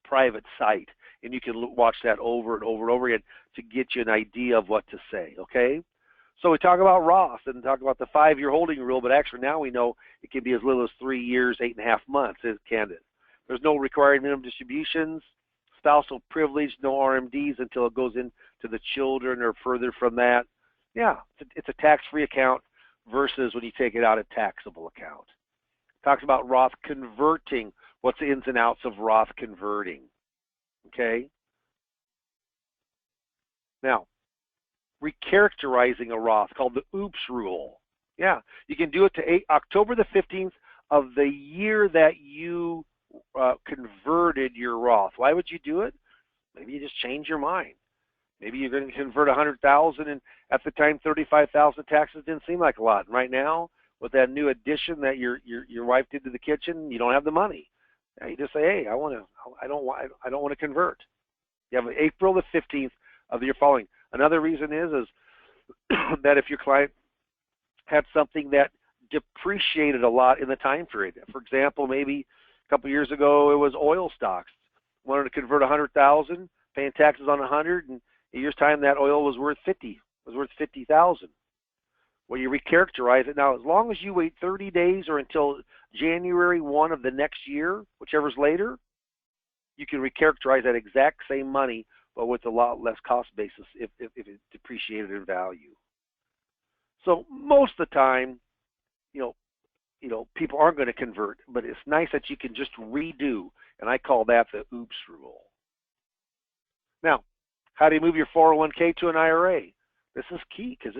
private site, and you can watch that over and over and over again to get you an idea of what to say, okay? So we talk about Roth and talk about the 5-year holding rule, but actually now we know it can be as little as 3 years, 8.5 months, can it? There's no required minimum distributions, spousal privilege, no RMDs until it goes into the children or further from that. Yeah, it's a tax-free account versus when you take it out a taxable account. Talks about Roth converting, what's the ins and outs of Roth converting, okay? Now, recharacterizing a Roth called the OOPS rule. Yeah, you can do it to October the 15th of the year that you converted your Roth. Why would you do it? Maybe you just change your mind. Maybe you're going to convert 100,000 and at the time 35,000 taxes didn't seem like a lot. And right now, with that new addition that your wife did to the kitchen, you don't have the money. Now you just say, hey, I don't want to convert. You have April the 15th of the year following. Another reason is that if your client had something that depreciated a lot in the time period. For example, maybe a couple of years ago it was oil stocks. Wanted to convert 100,000, paying taxes on 100, and a year's time that oil was worth 50,000. Well, you recharacterize it. Now, as long as you wait 30 days or until January 1 of the next year, whichever's later, you can recharacterize that exact same money, but with a lot less cost basis if it's depreciated in value. So most of the time, you know, people aren't going to convert, but it's nice that you can just redo, and I call that the oops rule. Now, how do you move your 401k to an IRA? This is key because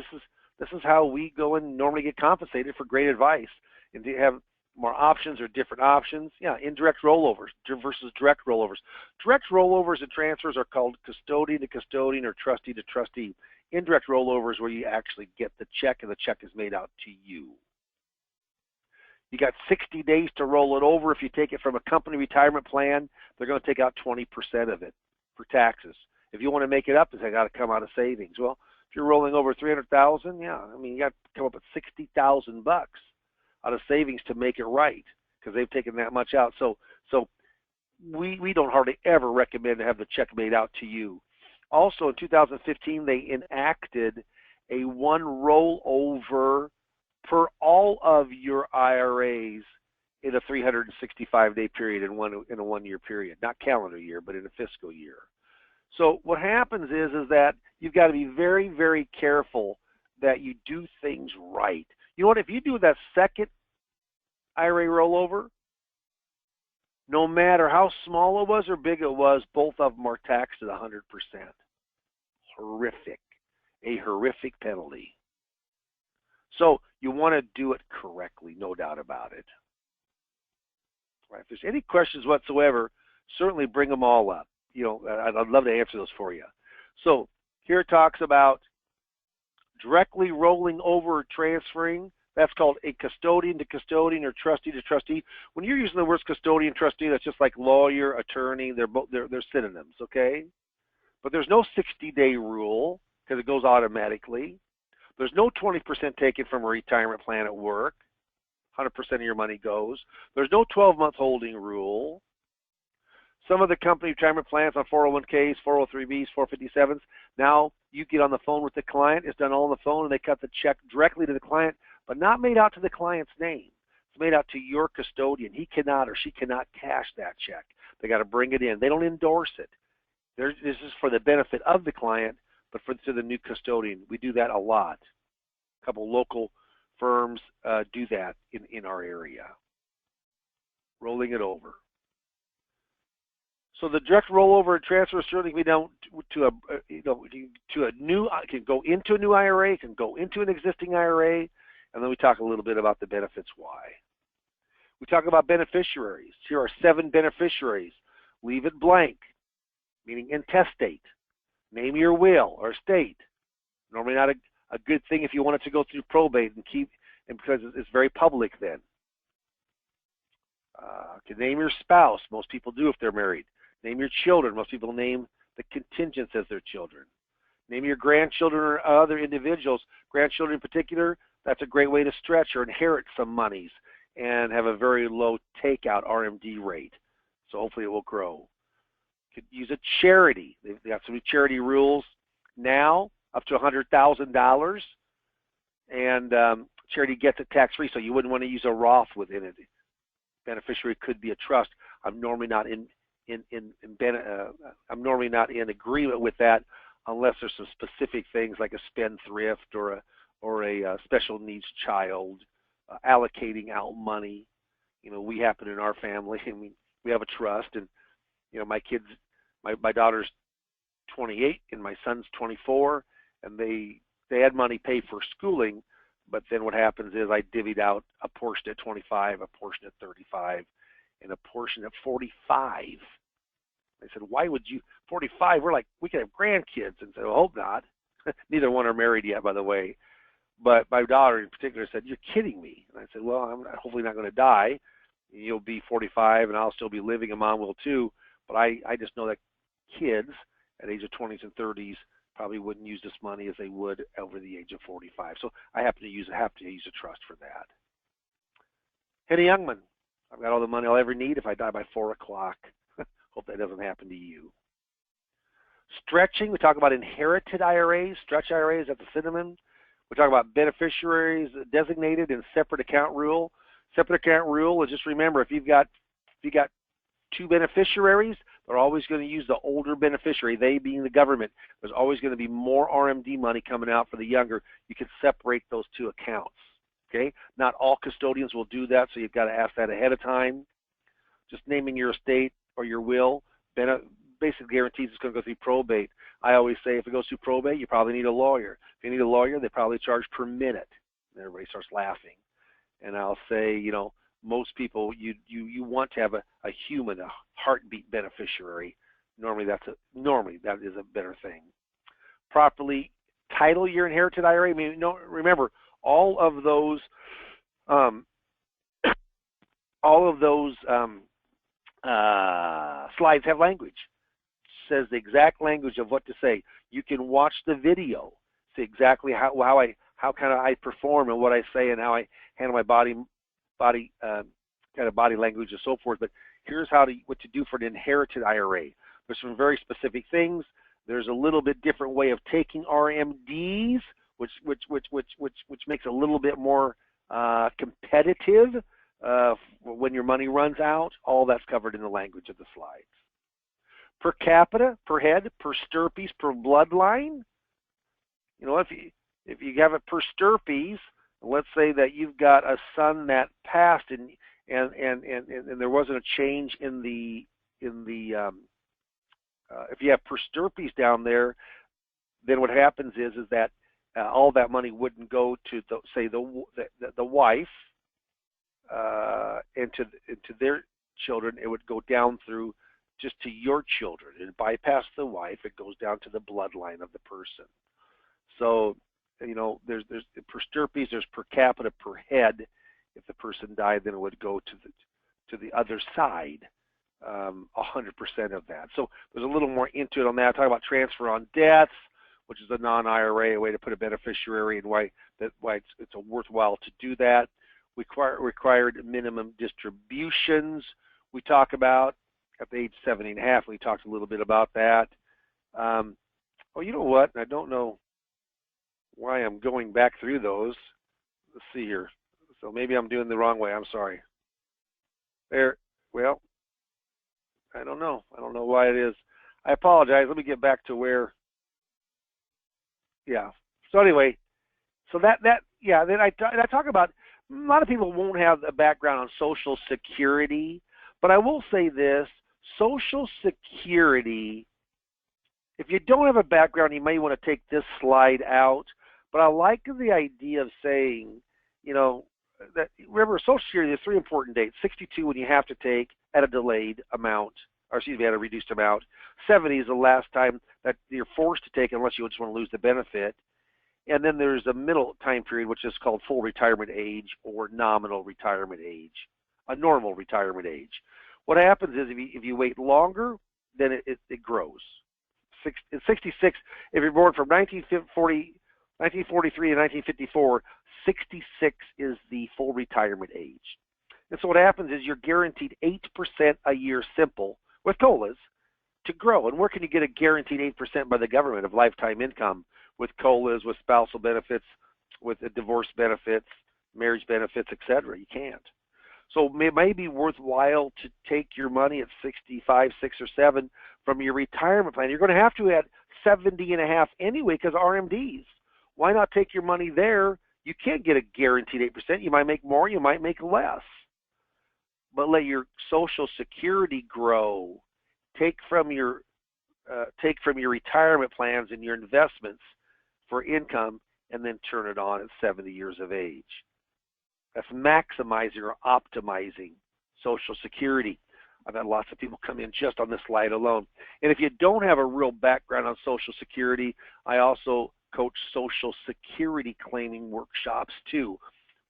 this is how we go and normally get compensated for great advice. And to have more options or different options, yeah, indirect rollovers versus direct rollovers. Direct rollovers and transfers are called custodian to custodian or trustee to trustee. Indirect rollovers where you actually get the check and the check is made out to you. You got 60 days to roll it over. If you take it from a company retirement plan, they're going to take out 20% of it for taxes. If you want to make it up, it's got to come out of savings. Well, if you're rolling over 300,000, yeah, I mean, you got to come up with 60,000 bucks out of savings to make it right because they've taken that much out. So we don't hardly ever recommend to have the check made out to you. Also, in 2015, they enacted a one rollover per all of your IRAs in a 365-day period in a one-year period, not calendar year, but in a fiscal year. So what happens is that you've got to be very, very careful that you do things right. You know what? If you do that second IRA rollover, no matter how small it was or big it was, both of them are taxed at 100%. Horrific. A horrific penalty. So you want to do it correctly, no doubt about it. Right. If there's any questions whatsoever, certainly bring them all up. You know, I'd love to answer those for you. So here it talks about directly rolling over or transferring. That's called a custodian to custodian or trustee to trustee. When you're using the words custodian, trustee, that's just like lawyer, attorney. They're synonyms, okay? But there's no 60-day rule because it goes automatically. There's no 20% taken from a retirement plan at work. 100% of your money goes. There's no 12-month holding rule. Some of the company retirement plans on 401ks, 403bs, 457s, now you get on the phone with the client. It's done all on the phone, and they cut the check directly to the client, but not made out to the client's name. It's made out to your custodian. He cannot or she cannot cash that check. They got to bring it in. They don't endorse it. This is for the benefit of the client, but to the new custodian. We do that a lot. A couple local firms do that in our area. Rolling it over. So the direct rollover and transfer certainly can be done to a new. It can go into a new IRA. It can go into an existing IRA, and then we talk a little bit about the benefits. Why? We talk about beneficiaries. Here are 7 beneficiaries. Leave it blank, meaning intestate. Name your will or estate. Normally not a good thing if you want it to go through probate and because it's very public then. Can name your spouse. Most people do if they're married. Name your children. Most people name the contingents as their children. Name your grandchildren or other individuals. Grandchildren in particular, that's a great way to stretch or inherit some monies and have a very low takeout RMD rate. So hopefully it will grow. You could use a charity. They've got some new charity rules now, up to $100,000. And charity gets it tax-free, so you wouldn't want to use a Roth within it. Beneficiary could be a trust. I'm normally not in agreement with that unless there's some specific things like a spendthrift or a special needs child allocating out money. You know, we happen in our family, and we have a trust, and you know, my kids, my daughter's 28 and my son's 24, and they had money paid for schooling. But then what happens is I divvied out a portion at 25, a portion at 35, and a portion at 45. They said, why would you, 45, we could have grandkids. And I said, well, I hope not. Neither one are married yet, by the way. But my daughter in particular said, you're kidding me. And I said, well, I'm hopefully not going to die. You'll be 45 and I'll still be living, and Mom will too. But I just know that kids at age of 20s and 30s probably wouldn't use this money as they would over the age of 45. So I have to use a trust for that. Henny Youngman, I've got all the money I'll ever need if I die by 4 o'clock. Hope that doesn't happen to you. Stretching, we talk about inherited IRAs, stretch IRAs, that's a synonym. We talk about beneficiaries, designated, and separate account rule. Separate account rule is just remember if you've got two beneficiaries, they're always going to use the older beneficiary, they being the government. There's always going to be more RMD money coming out for the younger. You can separate those two accounts. Okay? Not all custodians will do that, so you've got to ask that ahead of time. Just naming your estate or your will basic guarantees it's going to go through probate. I always say if it goes through probate, you probably need a lawyer. If you need a lawyer, they probably charge per minute. And everybody starts laughing. And I'll say, you know, most people, you want to have a human, a heartbeat beneficiary. Normally that is a better thing. Properly title your inherited IRA. I mean, no, remember all of those slides have language. It says the exact language of what to say. You can watch the video, see exactly how kind of I perform and what I say and how I handle my body language and so forth. But here's what to do for an inherited IRA. There's some very specific things. There's a little bit different way of taking RMDs, which makes it a little bit more competitive when your money runs out. All that's covered in the language of the slides. Per capita, per head, per stirpes, per bloodline. You know, if you have it per stirpes, let's say that you've got a son that passed and there wasn't a change in the if you have per stirpes down there, then what happens is that all that money wouldn't go to the wife and to their children. It would go down through just to your children. It bypass the wife. It goes down to the bloodline of the person. So, you know, there's per stirpes, there's per capita, per head. If the person died, then it would go to the other side, 100% of that. So there's a little more into it on that. Talk about transfer on deaths, which is a non-IRA, a way to put a beneficiary, and why it's a worthwhile to do that. Required minimum distributions we talk about at the age 70.5. We talked a little bit about that. Oh, you know what? I don't know why I'm going back through those. Let's see here. So maybe I'm doing the wrong way. I'm sorry. There. Well, I don't know. I don't know why it is. I apologize. Let me get back to where. Yeah. So anyway, so then I talk about, a lot of people won't have a background on Social Security, but I will say this: Social Security, if you don't have a background, you may want to take this slide out. But I like the idea of saying, you know, that remember Social Security, there's three important dates: 62 when you have to take at a delayed amount, or excuse me, at a reduced amount. 70 is the last time that you're forced to take unless you just want to lose the benefit. And then there's a middle time period, which is called full retirement age or nominal retirement age, a normal retirement age. What happens is if you wait longer, then it grows. 66, if you're born from 1943 to 1954, 66 is the full retirement age. And so what happens is you're guaranteed 8% a year simple with COLAs to grow. And where can you get a guaranteed 8% by the government of lifetime income with COLAs, with spousal benefits, with divorce benefits, marriage benefits, etc.? You can't. So it may be worthwhile to take your money at 65, 6, or 7 from your retirement plan. You're going to have to at 70.5 anyway because RMDs. Why not take your money there? You can't get a guaranteed 8%. You might make more, you might make less. But let your Social Security grow. Take from your retirement plans and your investments for income, and then turn it on at 70 years of age. That's maximizing or optimizing Social Security. I've had lots of people come in just on this slide alone. And if you don't have a real background on Social Security, I also coach Social Security claiming workshops too.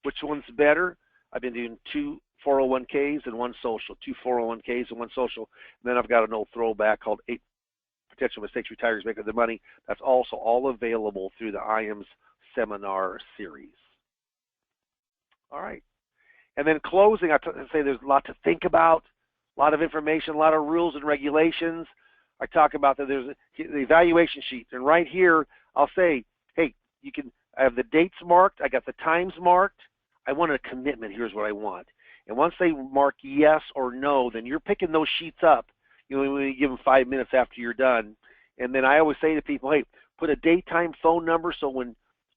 Which one's better? I've been doing 2 401ks and 1 social, 2 401ks and 1 social. And then I've got an old throwback called 8 Potential Mistakes Retirees Make of Their Money. That's also all available through the IAMS seminar series. All right. And then closing, I say there's a lot to think about, a lot of information, a lot of rules and regulations. I talk about that there's the evaluation sheet. And right here, I'll say, hey, I have the dates marked. I got the times marked. I want a commitment. Here's what I want. And once they mark yes or no, then you're picking those sheets up. You only give them 5 minutes after you're done. And then I always say to people, hey, put a daytime phone number so when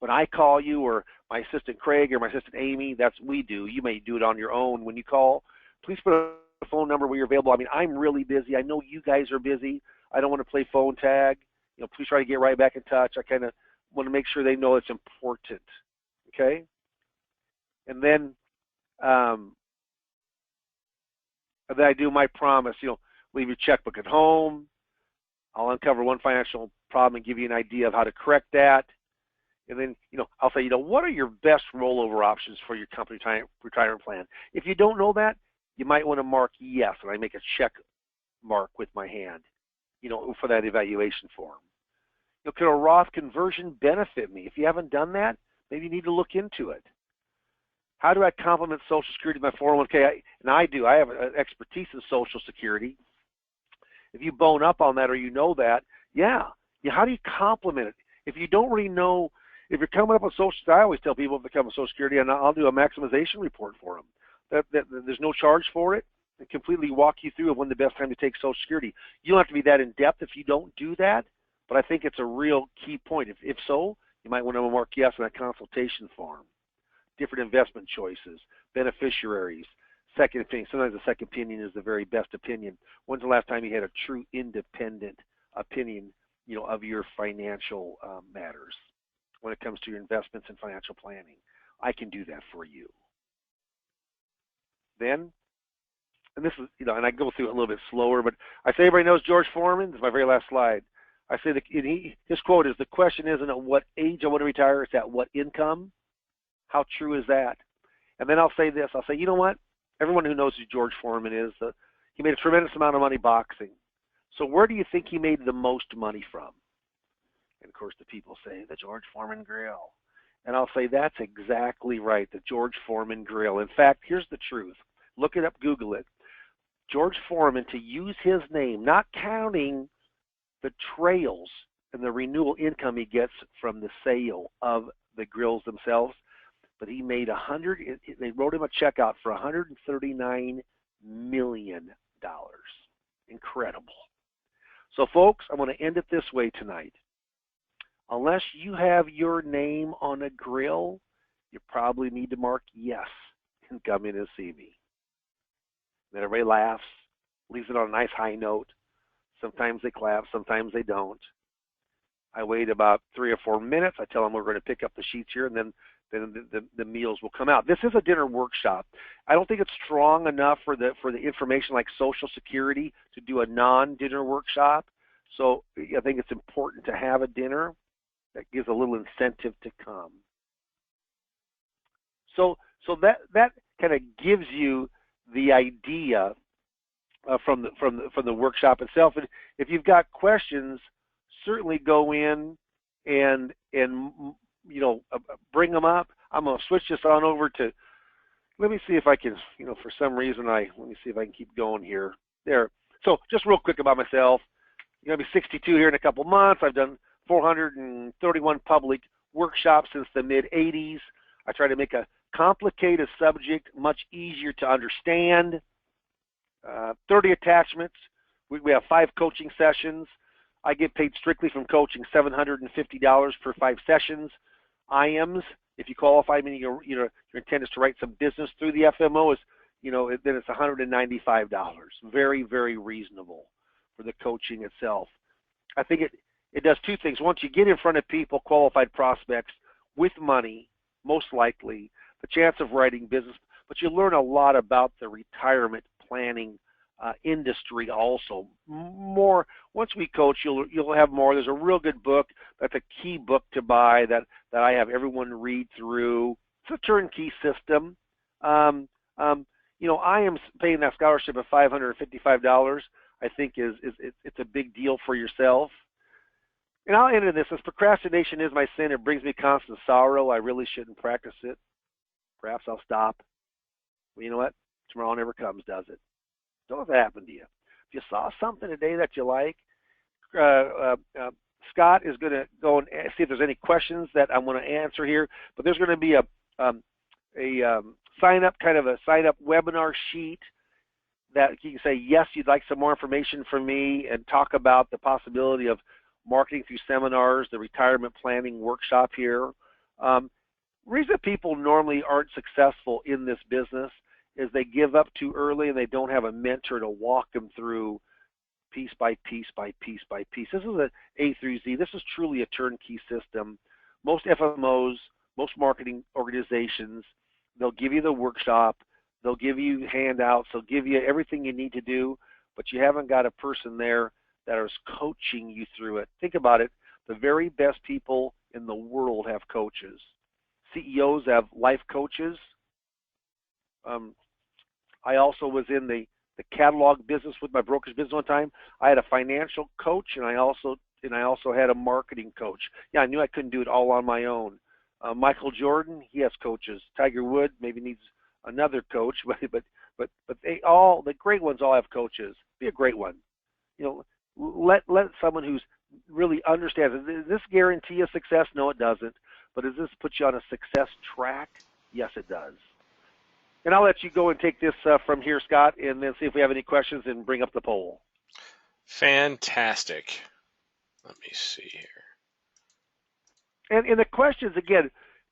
I call you, or my assistant Craig or my assistant Amy, that's what we do. You may do it on your own when you call. Please put a phone number where you're available. I mean, I'm really busy. I know you guys are busy. I don't want to play phone tag. Please try to get right back in touch. I kind of want to make sure they know it's important. Okay? And then I do my promise, leave your checkbook at home. I'll uncover one financial problem and give you an idea of how to correct that. And then, I'll say, what are your best rollover options for your company retirement plan? If you don't know that, you might want to mark yes, and I make a check mark with my hand, for that evaluation form. Could a Roth conversion benefit me? If you haven't done that, maybe you need to look into it. How do I complement Social Security in my 401k? I do. I have an expertise in Social Security. If you bone up on that or you know that, how do you complement it? If you don't really know, if you're coming up with Social Security, I always tell people if they come with Social Security, and I'll do a maximization report for them. There's no charge for it, and completely walk you through when the best time to take Social Security. You don't have to be that in depth if you don't do that, but I think it's a real key point. If so, you might want to mark yes on that consultation form. Different investment choices, beneficiaries, second opinion. Sometimes the second opinion is the very best opinion. When's the last time you had a true independent opinion, of your financial matters when it comes to your investments and financial planning? I can do that for you. Then, and this is, and I go through it a little bit slower, but I say everybody knows George Foreman. This is my very last slide. I say that his quote is, the question isn't at what age I want to retire, it's at what income. How true is that? And then I'll say this. I'll say, you know what? Everyone who knows who George Foreman is, he made a tremendous amount of money boxing. So where do you think he made the most money from? And, of course, the people say, the George Foreman Grill. And I'll say, that's exactly right, the George Foreman Grill. In fact, here's the truth. Look it up, Google it. George Foreman, to use his name, not counting the trails and the renewal income he gets from the sale of the grills themselves, but he made they wrote him a check out for $139 million. Incredible. So, folks, I'm going to end it this way tonight. Unless you have your name on a grill, you probably need to mark yes and come in and see me. Then everybody laughs, leaves it on a nice high note. Sometimes they clap, sometimes they don't. I wait about 3 or 4 minutes. I tell them we're going to pick up the sheets here, and then the meals will come out. This is a dinner workshop. I don't think it's strong enough for the information like Social Security to do a non-dinner workshop. So I think it's important to have a dinner that gives a little incentive to come. So that kind of gives you the idea from the workshop itself. And if you've got questions, certainly go in and bring them up. I'm going to switch this on over to, let me see if I can, for some reason let me see if I can keep going here. There. So just real quick about myself. I'll be 62 here in a couple months. I've done 431 public workshops since the mid-'80s. I try to make a complicated subject much easier to understand. 30 attachments. We have 5 coaching sessions. I get paid strictly from coaching, $750 per 5 sessions. IAMS, if you qualify, meaning your intent is to write some business through the FMO, then it's $195. Very, very reasonable for the coaching itself. I think it does 2 things. Once you get in front of people, qualified prospects with money, most likely, the chance of writing business, but you learn a lot about the retirement planning industry also. More once we coach, you'll have more. There's a real good book that's a key book to buy that I have everyone read through. It's a turnkey system. I am paying that scholarship of $555. I think it's a big deal for yourself. And I'll end in this. As procrastination is my sin, it brings me constant sorrow. I really shouldn't practice it. Perhaps I'll stop. Well, you know what? Tomorrow never comes, does it? Don't let that happen to you. If you saw something today that you like, Scott is going to go and see if there's any questions that I'm going to answer here. But there's going to be sign up webinar sheet that you can say, yes, you'd like some more information from me, and talk about the possibility of marketing through seminars, the retirement planning workshop here. Reason people normally aren't successful in this business is they give up too early and they don't have a mentor to walk them through piece by piece by piece by piece. This is an A through Z. This is truly a turnkey system. Most FMOs, most marketing organizations, they'll give you the workshop, they'll give you handouts, they'll give you everything you need to do, but you haven't got a person there that is coaching you through it. Think about it. The very best people in the world have coaches. CEOs have life coaches. I also was in the catalog business with my brokerage business one time. I had a financial coach, and I also had a marketing coach. Yeah, I knew I couldn't do it all on my own. Michael Jordan, he has coaches. Tiger Woods maybe needs another coach, but they all, the great ones all have coaches. Be a great one. You know, let someone who's really understands. Does this guarantee a success? No, it doesn't. But does this put you on a success track? Yes, it does. And I'll let you go and take this from here, Scott, and then see if we have any questions and bring up the poll. Fantastic. Let me see here. And the questions, again,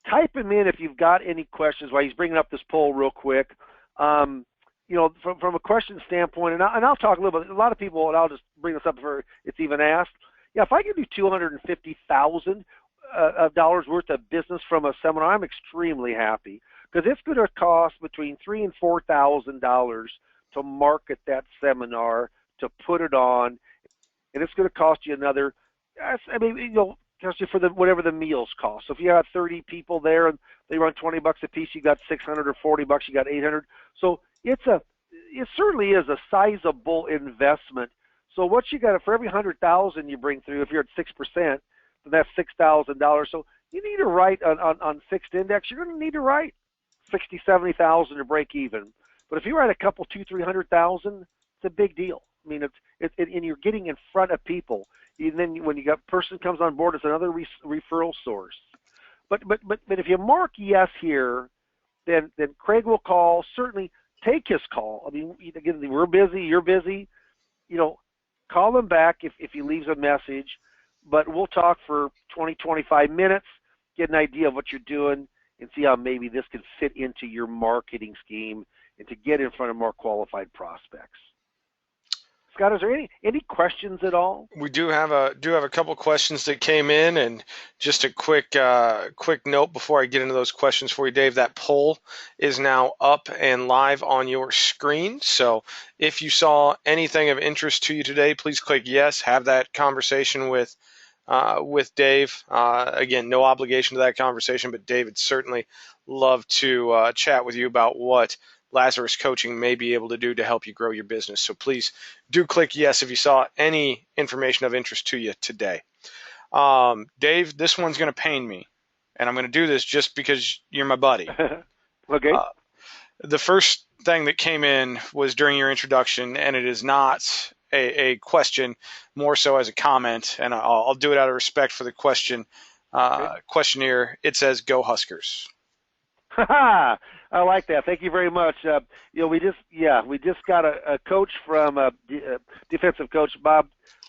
type them in if you've got any questions while he's bringing up this poll real quick. You know, from a question standpoint, and I'll talk a little bit. A lot of people, and I'll just bring this up before it's even asked. Yeah, if I can do $250,000 worth of business from a seminar, I'm extremely happy, because it's going to cost between $3,000 and $4,000 to market that seminar, to put it on, and it's going to cost you another. I mean, you know, cost you for whatever the meals cost. So if you have 30 people there and they run $20 a piece, you got $600, or $40, you got $800. So it certainly is a sizable investment. So what you got for every $100,000 you bring through, if you're at 6%, then that's $6,000. So you need to write on fixed index. You're going to need to write $60,000, $70,000 to break even. But if you write a couple, $200,000, $300,000, it's a big deal. I mean, and you're getting in front of people. And then when you got person comes on board, it's another referral source. But if you mark yes here, then Craig will call. Certainly take his call. I mean, again, we're busy, you're busy. You know, call him back if he leaves a message. But we'll talk for 20, 25 minutes, get an idea of what you're doing, and see how maybe this can fit into your marketing scheme and to get in front of more qualified prospects. Scott, is there any questions at all? We do have a couple questions that came in, and just a quick note before I get into those questions for you, Dave. That poll is now up and live on your screen. So if you saw anything of interest to you today, please click yes. Have that conversation with Dave. Again, no obligation to that conversation, but Dave would certainly love to chat with you about what Lazarus Coaching may be able to do to help you grow your business. So please do click yes if you saw any information of interest to you today. Dave, this one's going to pain me, and I'm going to do this just because you're my buddy. Okay. The first thing that came in was during your introduction, and it is not a question, more so as a comment, and I'll do it out of respect for the questionnaire. It says, "Go Huskers." I like that. Thank you very much. You know, we just got a coach from defensive coach Bob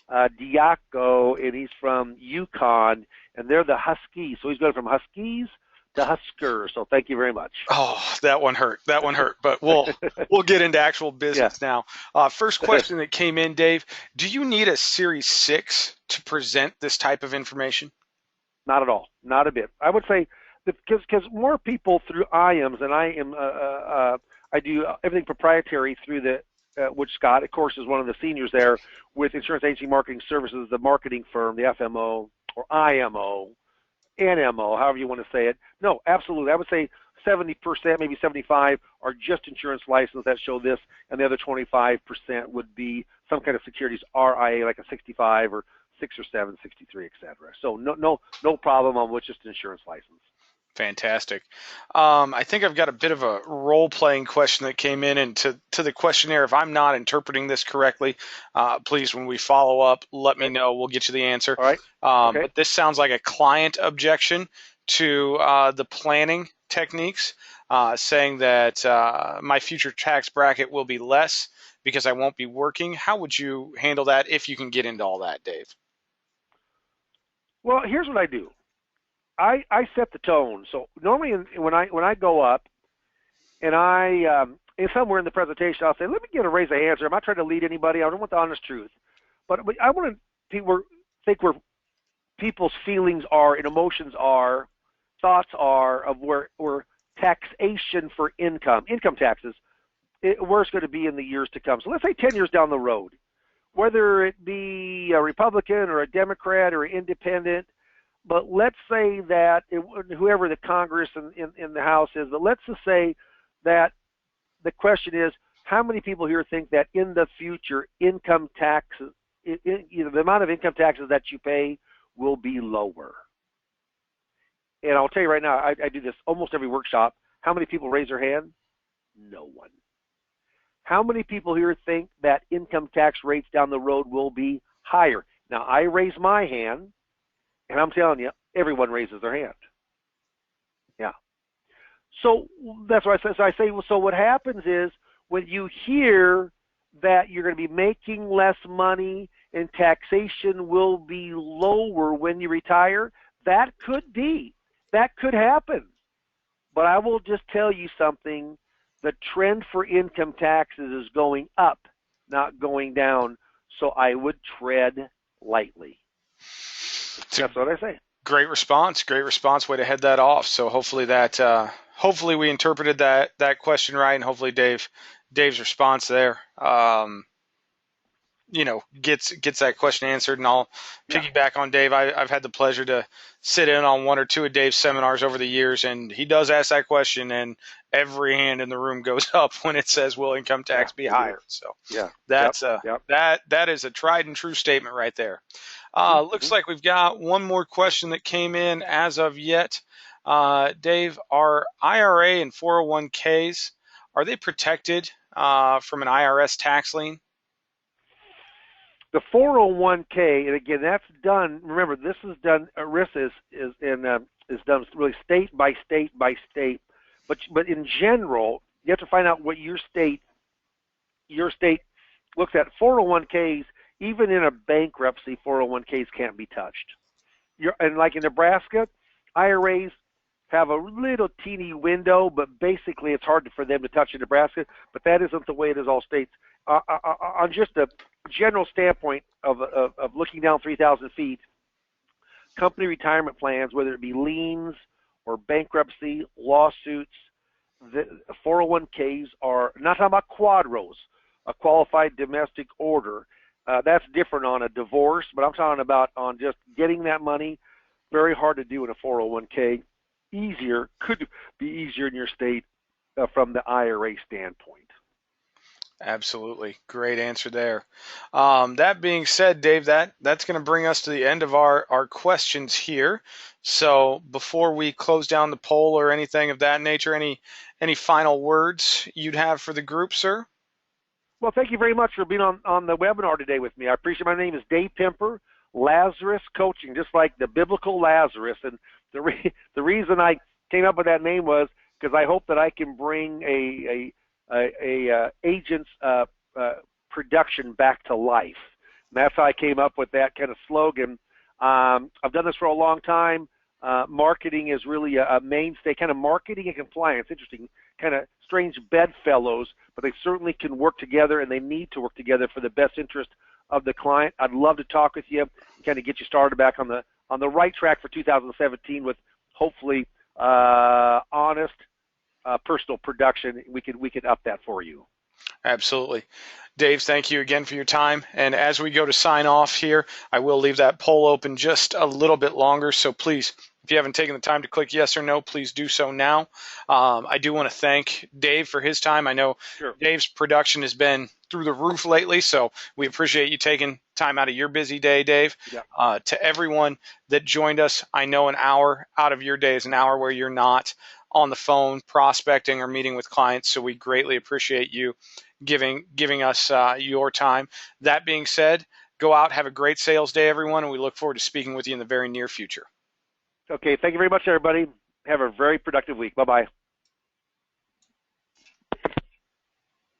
Diaco, and he's from Yukon, and they're the Huskies. So he's going from Huskies to Huskers. So thank you very much. Oh, that one hurt. But we'll get into actual business now. First question that came in, Dave. Do you need a Series 6 to present this type of information? Not at all. Not a bit. I would say, because more people through IAMS, and I do everything proprietary through which Scott, of course, is one of the seniors there with Insurance Agency Marketing Services, the marketing firm, the FMO or IMO, NMO, however you want to say it. No, absolutely. I would say 70%, maybe 75% are just insurance license that show this, and the other 25% would be some kind of securities RIA, like a 65 or 6 or 7, 63, etc. So no problem on which just insurance license. Fantastic. I think I've got a bit of a role-playing question that came in, and to the questionnaire, if I'm not interpreting this correctly, please, when we follow up, let me know. We'll get you the answer. All right. But this sounds like a client objection to the planning techniques, saying that my future tax bracket will be less because I won't be working. How would you handle that if you can get into all that, Dave? Well, here's what I do. I set the tone. So normally when I go up and and somewhere in the presentation I'll say, let me get a raise of hands here. I'm not trying to lead anybody. I don't want the honest truth, but I want people think where people's feelings are and emotions are, thoughts are of where taxation for income taxes, where it's going to be in the years to come. So let's say 10 years down the road, whether it be a Republican or a Democrat or an independent, but let's say that whoever the Congress in the House is, but let's just say that the question is, how many people here think that in the future income taxes, the amount of income taxes that you pay will be lower? And I'll tell you right now, I do this almost every workshop. How many people raise their hand? No one. How many people here think that income tax rates down the road will be higher? Now, I raise my hand, and I'm telling you, everyone raises their hand. Yeah. So that's what I say. So I say, well, so what happens is when you hear that you're going to be making less money and taxation will be lower when you retire, that could happen. But I will just tell you something. The trend for income taxes is going up, not going down. So I would tread lightly. That's what I say. Great response. Great response. Way to head that off. So hopefully hopefully we interpreted that question right, and hopefully Dave's response there, gets that question answered. And I'll piggyback on Dave. I've had the pleasure to sit in on one or two of Dave's seminars over the years, and he does ask that question, and every hand in the room goes up when it says, "Will income tax be higher?" So that's that is a tried and true statement right there. Looks like we've got one more question that came in as of yet. Dave, are IRA and 401ks, are they protected from an IRS tax lien? The 401k, and again, that's done. Remember, this is done. ERISA is done really state by state by state. But in general, you have to find out what your state looks at. 401ks, even in a bankruptcy, 401ks can't be touched. And like in Nebraska, IRAs have a little teeny window, but basically it's hard for them to touch in Nebraska. But that isn't the way it is all states. On just a general standpoint of looking down 3,000 feet, company retirement plans, whether it be liens or bankruptcy, lawsuits, the 401ks are, not talking about quadros, a qualified domestic order. That's different on a divorce, but I'm talking about on just getting that money. Very hard to do in a 401k. Could be easier in your state from the IRA standpoint. Absolutely. Great answer there. That being said, Dave, that's going to bring us to the end of our questions here. So before we close down the poll or anything of that nature, any final words you'd have for the group, sir? Well, thank you very much for being on the webinar today with me. I appreciate it. My name is Dave Pimper, Lazarus Coaching, just like the biblical Lazarus. And the reason I came up with that name was because I hope that I can bring a agent's production back to life. And that's how I came up with that kind of slogan. I've done this for a long time. Marketing is really a mainstay, kind of marketing and compliance. Interesting, kind of strange bedfellows, but they certainly can work together, and they need to work together for the best interest of the client. I'd love to talk with you, kind of get you started back on the right track for 2017 with hopefully honest personal production. We could up that for you. Absolutely. Dave, thank you again for your time. And as we go to sign off here, I will leave that poll open just a little bit longer. So please, if you haven't taken the time to click yes or no, please do so now. I do want to thank Dave for his time. I know Dave's production has been through the roof lately, so we appreciate you taking time out of your busy day, Dave. Yeah. To everyone that joined us, I know an hour out of your day is an hour where you're not on the phone prospecting or meeting with clients, so we greatly appreciate you giving us your time. That being said, go out, have a great sales day, everyone, and we look forward to speaking with you in the very near future. Okay, thank you very much, everybody. Have a very productive week. Bye-bye.